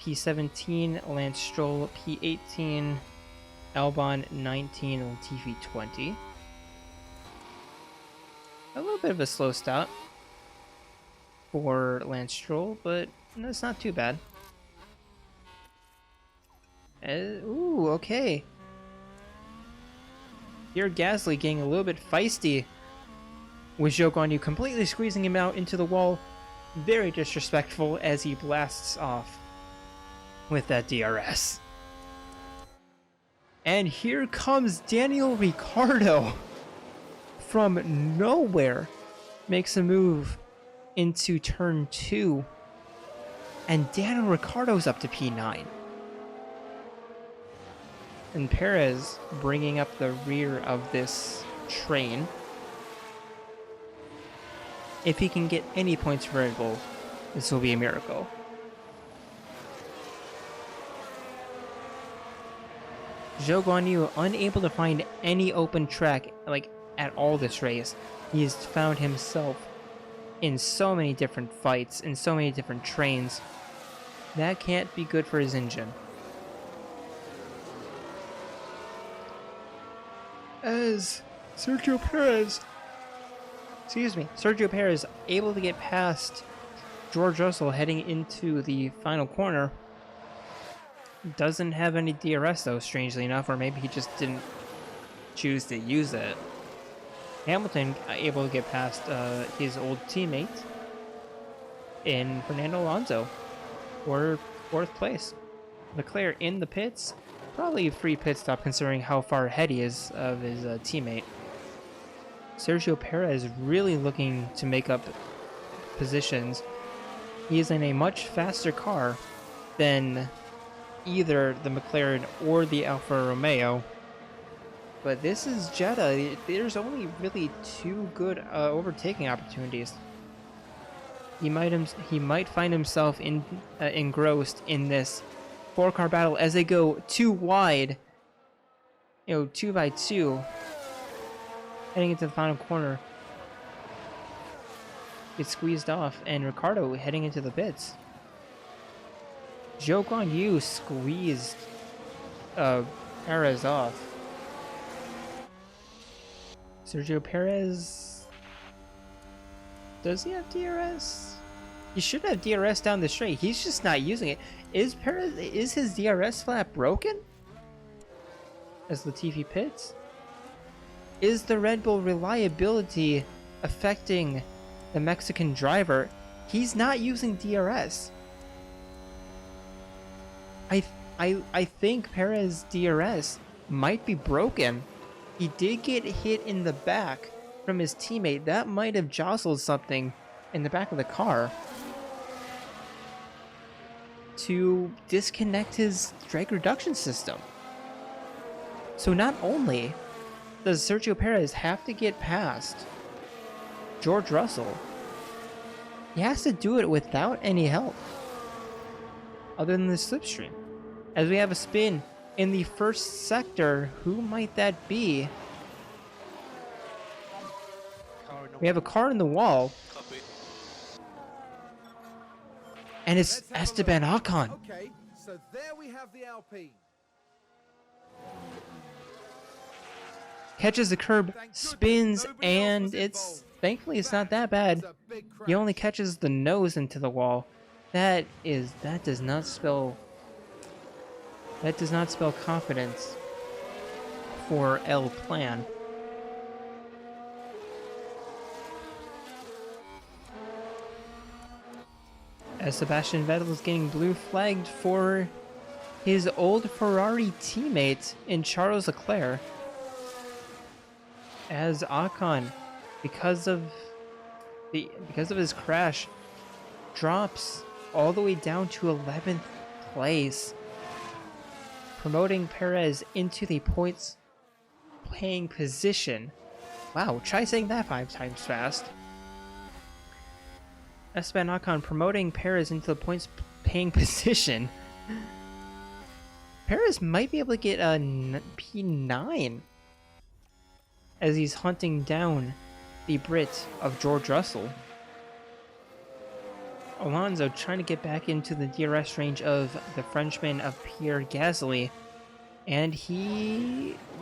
S1: P17, Lance Stroll P18, Albon 19, Latifi 20. A little bit of a slow start for Lance Stroll, but that's not too bad. Ooh, okay. Here Gasly getting a little bit feisty with Zhou Guanyu completely squeezing him out into the wall. Very disrespectful as he blasts off with that DRS. And here comes Daniel Ricciardo from nowhere. Makes a move into turn 2. And Daniel Ricciardo's up to P9. And Perez bringing up the rear of this train. If he can get any points for Red Bull, this will be a miracle. Zhou Guanyu unable to find any open track at all this race. He has found himself in so many different fights, in so many different trains. That can't be good for his engine. As Sergio Perez able to get past George Russell heading into the final corner. Doesn't have any DRS though, strangely enough, or maybe he just didn't choose to use it. Hamilton able to get past his old teammate in Fernando Alonso for 4th place. Leclerc in the pits, probably a free pit stop considering how far ahead he is of his teammate. Sergio Perez really looking to make up positions. He is in a much faster car than either the McLaren or the Alfa Romeo. But this is Jeddah. There's only really two good overtaking opportunities. He might find himself engrossed in this four-car battle as they go too wide. 2x2, heading into the final corner. Gets squeezed off, and Ricardo heading into the pits. Zhou Guanyu squeezed Perez off. Sergio Perez, does he have DRS? He should have DRS down the straight. He's just not using it. Is his DRS flap broken? As Latifi pits? Is the Red Bull reliability affecting the Mexican driver? He's not using DRS. I think Perez DRS might be broken. He did get hit in the back from his teammate. That might have jostled something in the back of the car to disconnect his drag reduction system. So not only does Sergio Perez have to get past George Russell, he has to do it without any help other than the slipstream. As we have a spin in the first sector, who might that be? We have a car in the wall,
S4: Copy.
S1: and it's Esteban Ocon.
S2: Okay, so there we have the Alpine.
S1: Catches the curb,
S2: Thank
S1: spins,
S2: goodness nobody else
S1: and
S2: was
S1: it's
S2: involved.
S1: thankfully it's not that bad.
S2: That's a big crash.
S1: He only catches the nose into the wall. That does not spell confidence for El Plan. As Sebastian Vettel is getting blue flagged for his old Ferrari teammate in Charles Leclerc. As Ocon, because of his crash, drops all the way down to 11th place, promoting Perez into the points paying position. Wow, try saying that 5 times fast. Esteban Ocon promoting Perez into the points paying position. Perez might be able to get a P9 as he's hunting down the Brit of George Russell. Alonso trying to get back into the DRS range of the Frenchman of Pierre Gasly. And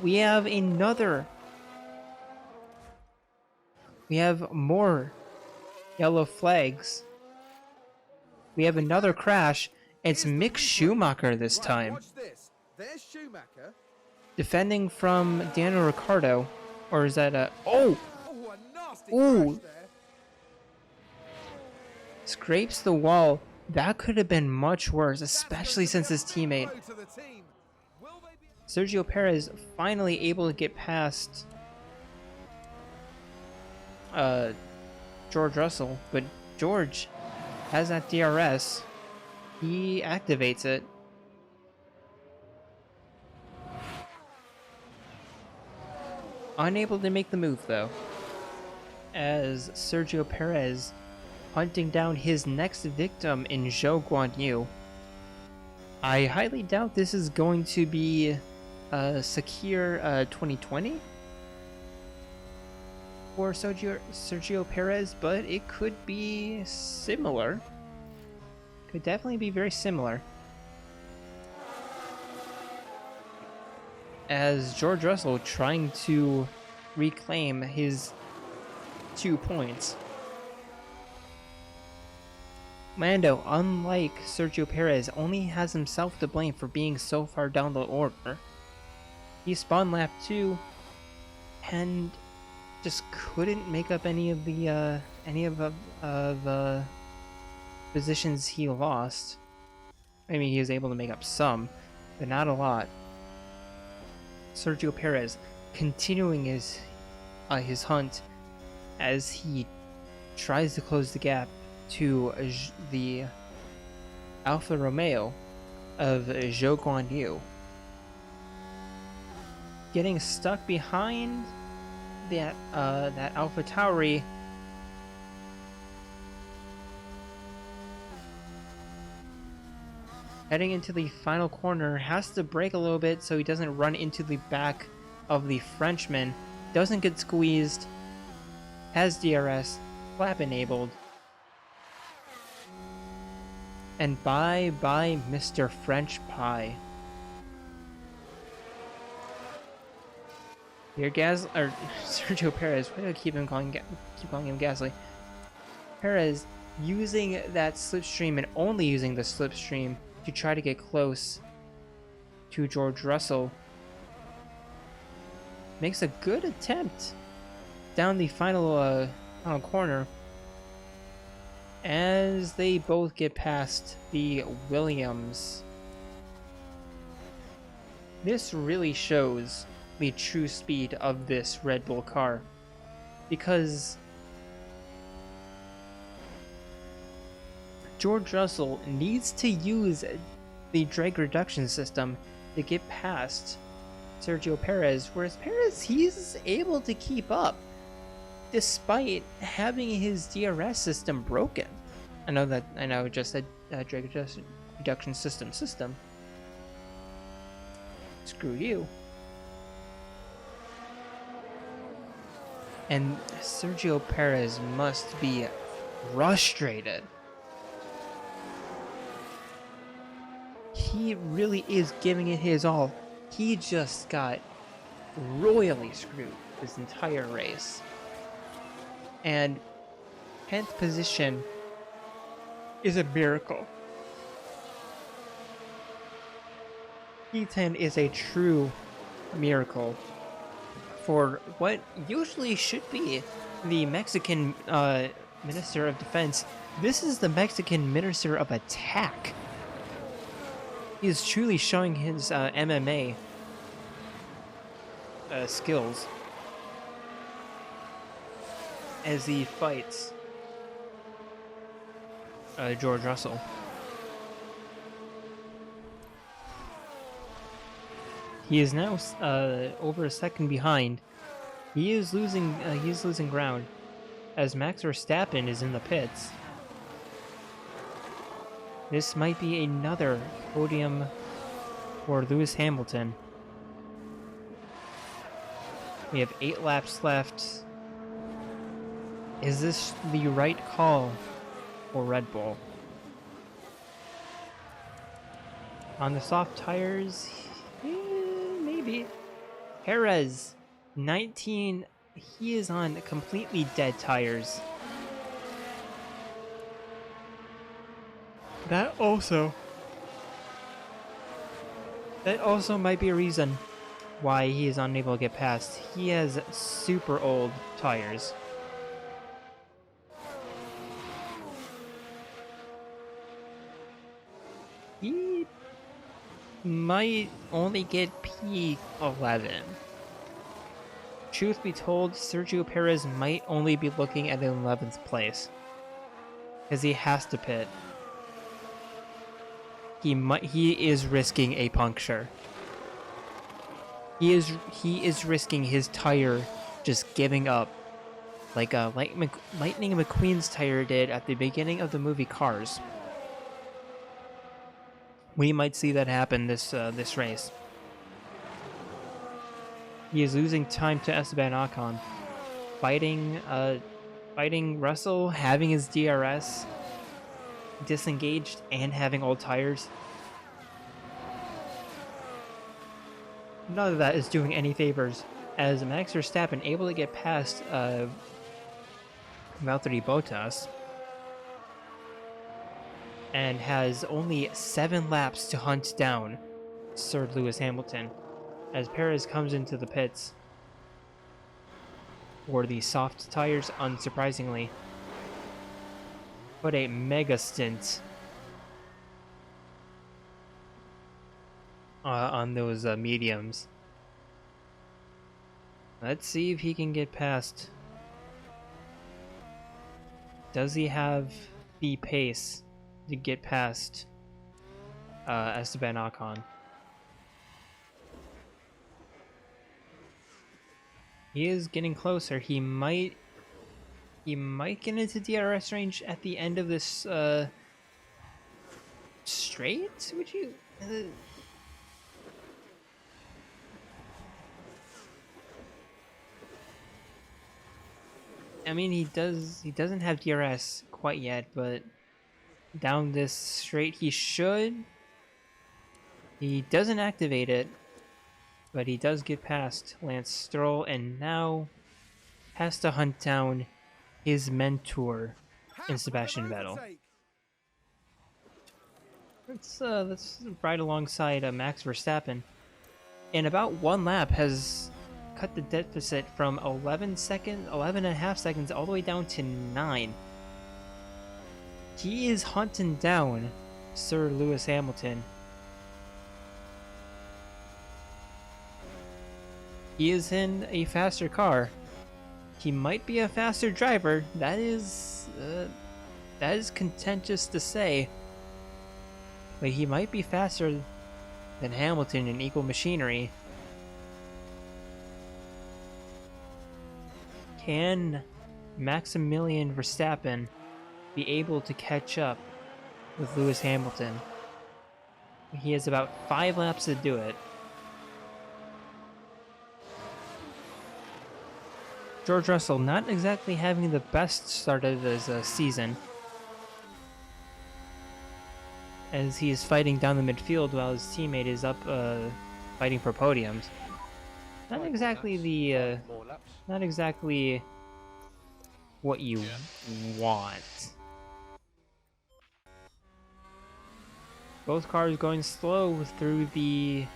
S1: we have more yellow flags. We have another crash. It's Mick Schumacher this
S2: Right,
S1: time,
S2: watch this. There's Schumacher.
S1: defending from Daniel Ricciardo. Or is that a... Oh!
S2: Oh, a nasty
S1: Ooh.
S2: crash there.
S1: Scrapes the wall. That could have been much worse,
S2: That's
S1: especially
S2: going
S1: since
S2: to be a
S1: his
S2: big
S1: teammate
S2: blow to the team. Will they be...
S1: Sergio Perez finally able to get past George Russell, but George has that DRS. He activates it. Unable to make the move though, as Sergio Perez hunting down his next victim in Zhou Guanyu. I highly doubt this is going to be Sakir 2020 for Sergio Perez, but it could be similar. Could definitely be very similar. As George Russell trying to reclaim his 2 points. Lando, unlike Sergio Perez, only has himself to blame for being so far down the order. He spawned lap 2 and just couldn't make up any of the positions he lost. I mean, he was able to make up some, but not a lot. Sergio Perez continuing his hunt as he tries to close the gap to the Alfa Romeo of Zhou Guanyu getting stuck behind that Alpha Tauri. Heading into the final corner, has to brake a little bit so he doesn't run into the back of the Frenchman. Doesn't get squeezed. Has DRS, flap enabled. And bye bye Mr. French Pie. Here Sergio Perez, why do I keep calling him Gasly? Perez using that slipstream and only using the slipstream to try to get close to George Russell. Makes a good attempt down the final corner as they both get past the Williams. This really shows the true speed of this Red Bull car, because George Russell needs to use the drag reduction system to get past Sergio Perez, whereas Perez, he's able to keep up despite having his DRS system broken. I know it just said drag reduction system. Screw you. And Sergio Perez must be frustrated. He really is giving it his all. He just got royally screwed this entire race. And 10th position is a miracle. P10 is a true miracle for what usually should be the Mexican Minister of Defense. This is the Mexican Minister of Attack. He is truly showing his MMA skills as he fights George Russell. He is now over a second behind. He is losing ground as Max Verstappen is in the pits. This might be another podium for Lewis Hamilton. We have 8 laps left. Is this the right call for Red Bull? On the soft tires, maybe. Perez, 19, he is on completely dead tires. That also might be a reason why he is unable to get past. He has super old tires. He might only get P11. Truth be told, Sergio Perez might only be looking at 11th place, because he has to pit. He is risking a puncture. He is risking his tire just giving up, like Lightning McQueen's tire did at the beginning of the movie Cars. We might see that happen this race. He is losing time to Esteban Ocon, fighting Russell, having his DRS disengaged and having old tires. None of that is doing any favors, as Max Verstappen able to get past Valtteri Bottas and has only 7 laps to hunt down Sir Lewis Hamilton as Perez comes into the pits for the soft tires, unsurprisingly. What a mega stint on those mediums. Let's see if he can get past. Does he have the pace to get past Esteban Ocon. He is getting closer. He might get into DRS range at the end of this straight. Would you? I mean, he doesn't have DRS quite yet, but down this straight he should. He doesn't activate it, but he does get past Lance Stroll and now has to hunt down his mentor in Sebastian Vettel. Let's ride alongside Max Verstappen. In about one lap has cut the deficit from 11 and a half seconds all the way down to 9. He is hunting down Sir Lewis Hamilton. He is in a faster car. He might be a faster driver. That is contentious to say. But he might be faster than Hamilton in equal machinery. Can Maximilian Verstappen be able to catch up with Lewis Hamilton? He has about 5 laps to do it. George Russell not exactly having the best start of his season, as he is fighting down the midfield while his teammate is up fighting for podiums. Not exactly the not exactly what you want. Both cars going slow through the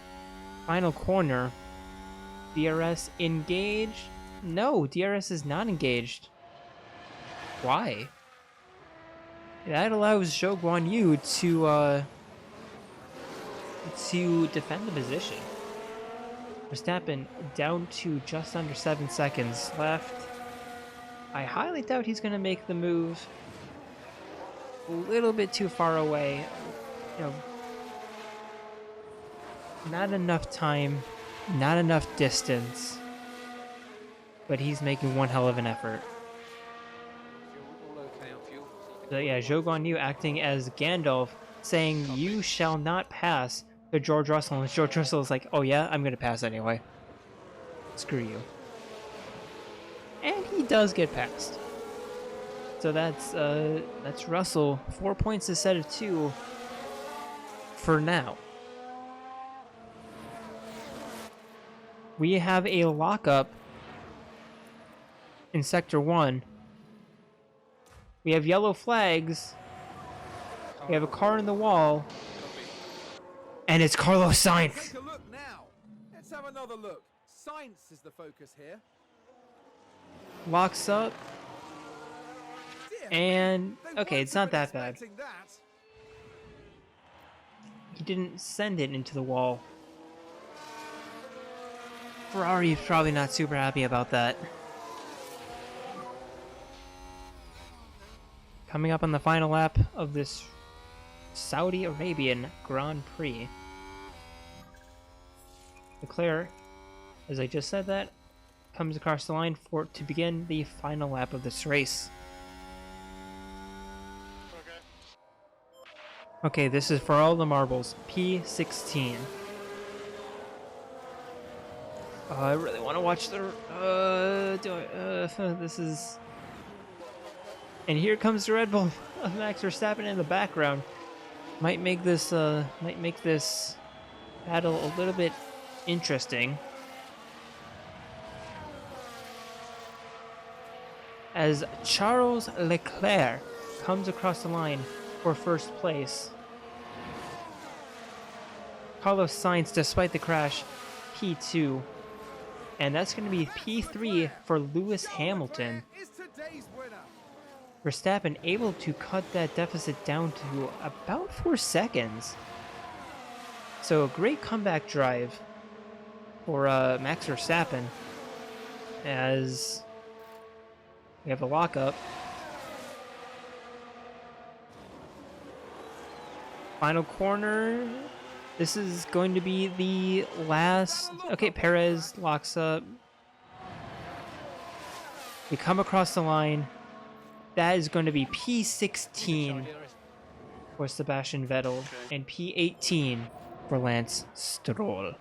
S1: final corner. DRS engaged? No, DRS is not engaged. Why? That allows Zhou Guanyu to defend the position. Verstappen down to just under 7 seconds left. I highly doubt he's going to make the move. A little bit too far away. You know, not enough time, not enough distance. But he's making one hell of an effort.
S5: All okay on fuel?
S1: So yeah, Zhou Guanyu acting as Gandalf, saying, "You shall not pass," to George Russell, and George Russell is like, "Oh yeah, I'm gonna pass anyway. Screw you." And he does get past. So that's Russell, 4 points instead of 2 for now. We have a lockup in Sector 1. We have yellow flags. We have a car in the wall. And it's Carlos Sainz.
S2: Take a look now. Let's have another look. Science is the focus here.
S1: Locks up.
S2: Dear
S1: And
S2: me, they
S1: okay,
S2: weren't
S1: it's not
S2: even
S1: that bad.
S2: expecting that.
S1: He didn't send it into the wall. Ferrari is probably not super happy about that. Coming up on the final lap of this Saudi Arabian Grand Prix. Leclerc, as I just said that, comes across the line to begin the final lap of this race. Okay, this is for all the marbles. P16. I really want to watch the. This is. And here comes the Red Bull of Max Verstappen in the background. Might make this battle a little bit interesting. As Charles Leclerc comes across the line for first place. Carlos Sainz, despite the crash, P2. And that's going to be P3 for Lewis Hamilton.
S2: Is today's winner.
S1: Verstappen able to cut that deficit down to about 4 seconds. So a great comeback drive for Max Verstappen, as we have a lockup. Final corner. This is going to be the last. Okay, Perez locks up. We come across the line. That is going to be P16 for Sebastian Vettel and P18 for Lance Stroll.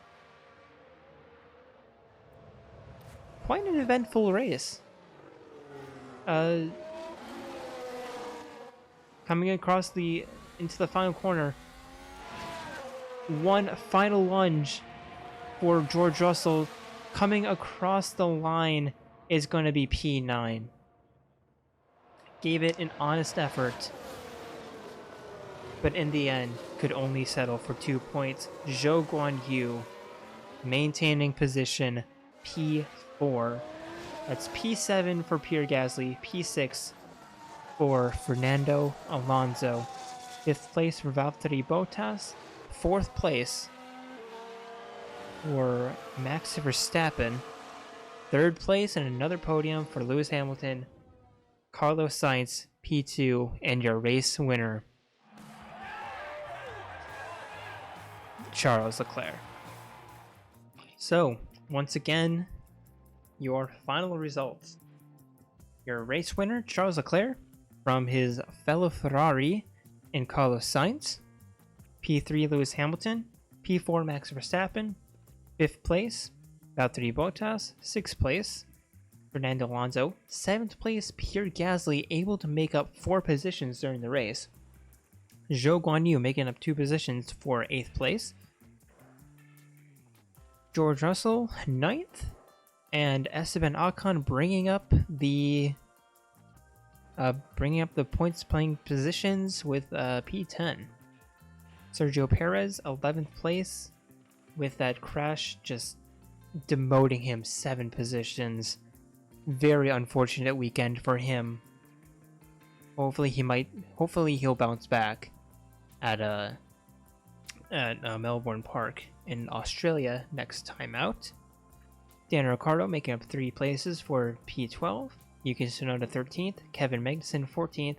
S1: Quite an eventful race. Coming across into the final corner. One final lunge for George Russell. Coming across the line is going to be P9. Gave it an honest effort, but in the end could only settle for 2 points. Zhou Guanyu maintaining position P4. That's P7 for Pierre Gasly, P6 for Fernando Alonso, 5th place for Valtteri Bottas, 4th place for Max Verstappen, 3rd place and another podium for Lewis Hamilton, Carlos Sainz, P2, and your race winner, Charles Leclerc. So, once again, your final results. Your race winner, Charles Leclerc, from his fellow Ferrari in Carlos Sainz. P3, Lewis Hamilton. P4, Max Verstappen. 5th place, Valtteri Bottas. 6th place, Fernando Alonso. 7th place, Pierre Gasly, able to make up 4 positions during the race. Zhou Guanyu making up 2 positions for 8th place. George Russell, 9th. And Esteban Ocon bringing up the points playing positions with P10. Sergio Perez, 11th place, with that crash just demoting him 7 positions. Very unfortunate weekend for him. Hopefully he'll bounce back at Melbourne Park in Australia next time out. Dan Ricciardo making up 3 places for P12. Yuki Tsunoda 13th. Kevin Magnussen 14th.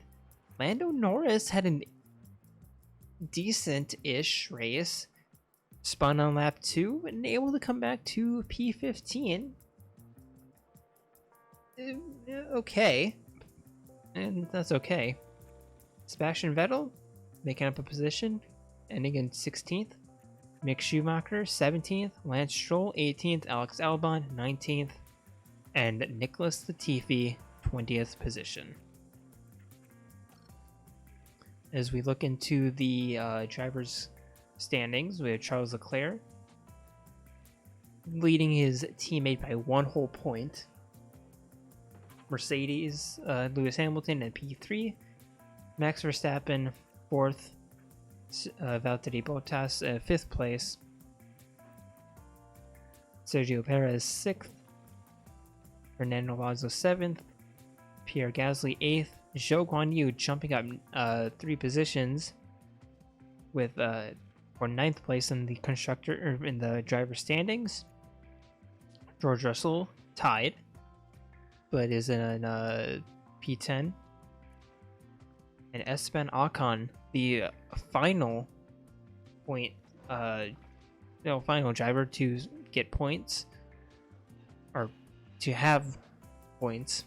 S1: Lando Norris had a decent-ish race. Spun on lap 2 and able to come back to P15. Okay. And that's okay. Sebastian Vettel making up a position, ending in 16th. Mick Schumacher, 17th, Lance Stroll, 18th, Alex Albon, 19th, and Nicholas Latifi, 20th position. As we look into the drivers' standings, we have Charles Leclerc leading his teammate by 1 whole point. Mercedes, Lewis Hamilton at P3, Max Verstappen, 4th, Valtteri Bottas 5th place, Sergio Perez 6th, Fernando Alonso 7th, Pierre Gasly 8th, Zhou Guanyu jumping up 3 positions with for 9th place in the in the driver standings. George Russell tied, but is in P10, and Esteban Ocon, the final final driver to get points, or to have points,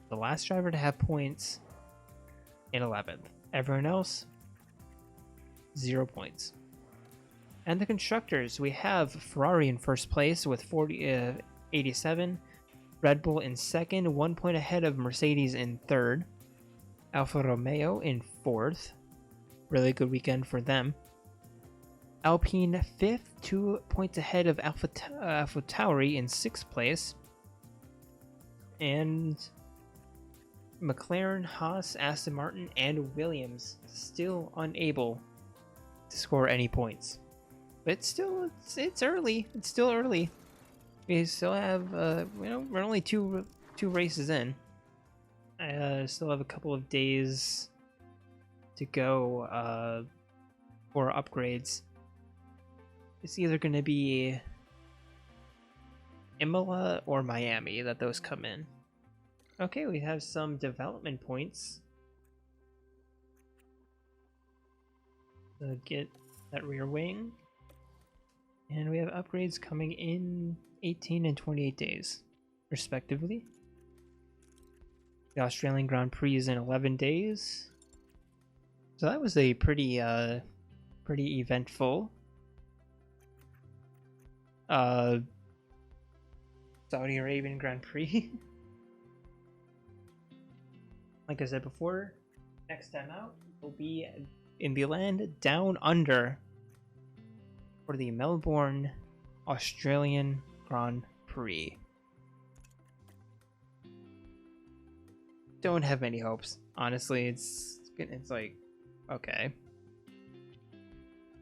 S1: the last driver to have points, in 11th. Everyone else, 0 points. And the constructors, we have Ferrari in first place with 87, Red Bull in second, 1 point ahead of Mercedes in third, Alfa Romeo in fourth, really good weekend for them. Alpine 5th, 2 points ahead of AlphaTauri in 6th place. And McLaren, Haas, Aston Martin, and Williams still unable to score any points. But it's early. It's still early. We still have we're only two races in. I still have a couple of days to go for upgrades. It's either going to be Imola or Miami that those come in. Okay, we have some development points. to get that rear wing. And we have upgrades coming in 18 and 28 days, respectively. The Australian Grand Prix is in 11 days. So that was a pretty eventful Saudi Arabian Grand Prix. Like I said before, next time out will be in the land down under for the Melbourne Australian Grand Prix. Don't have any hopes. Honestly, it's like, okay.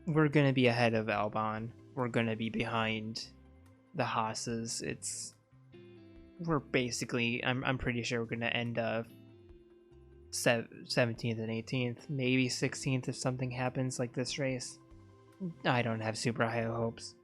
S1: We're gonna be ahead of Albon. We're gonna be behind the Haas's. We're basically, I'm pretty sure we're gonna end up 17th and 18th, maybe 16th if something happens like this race. I don't have super high hopes.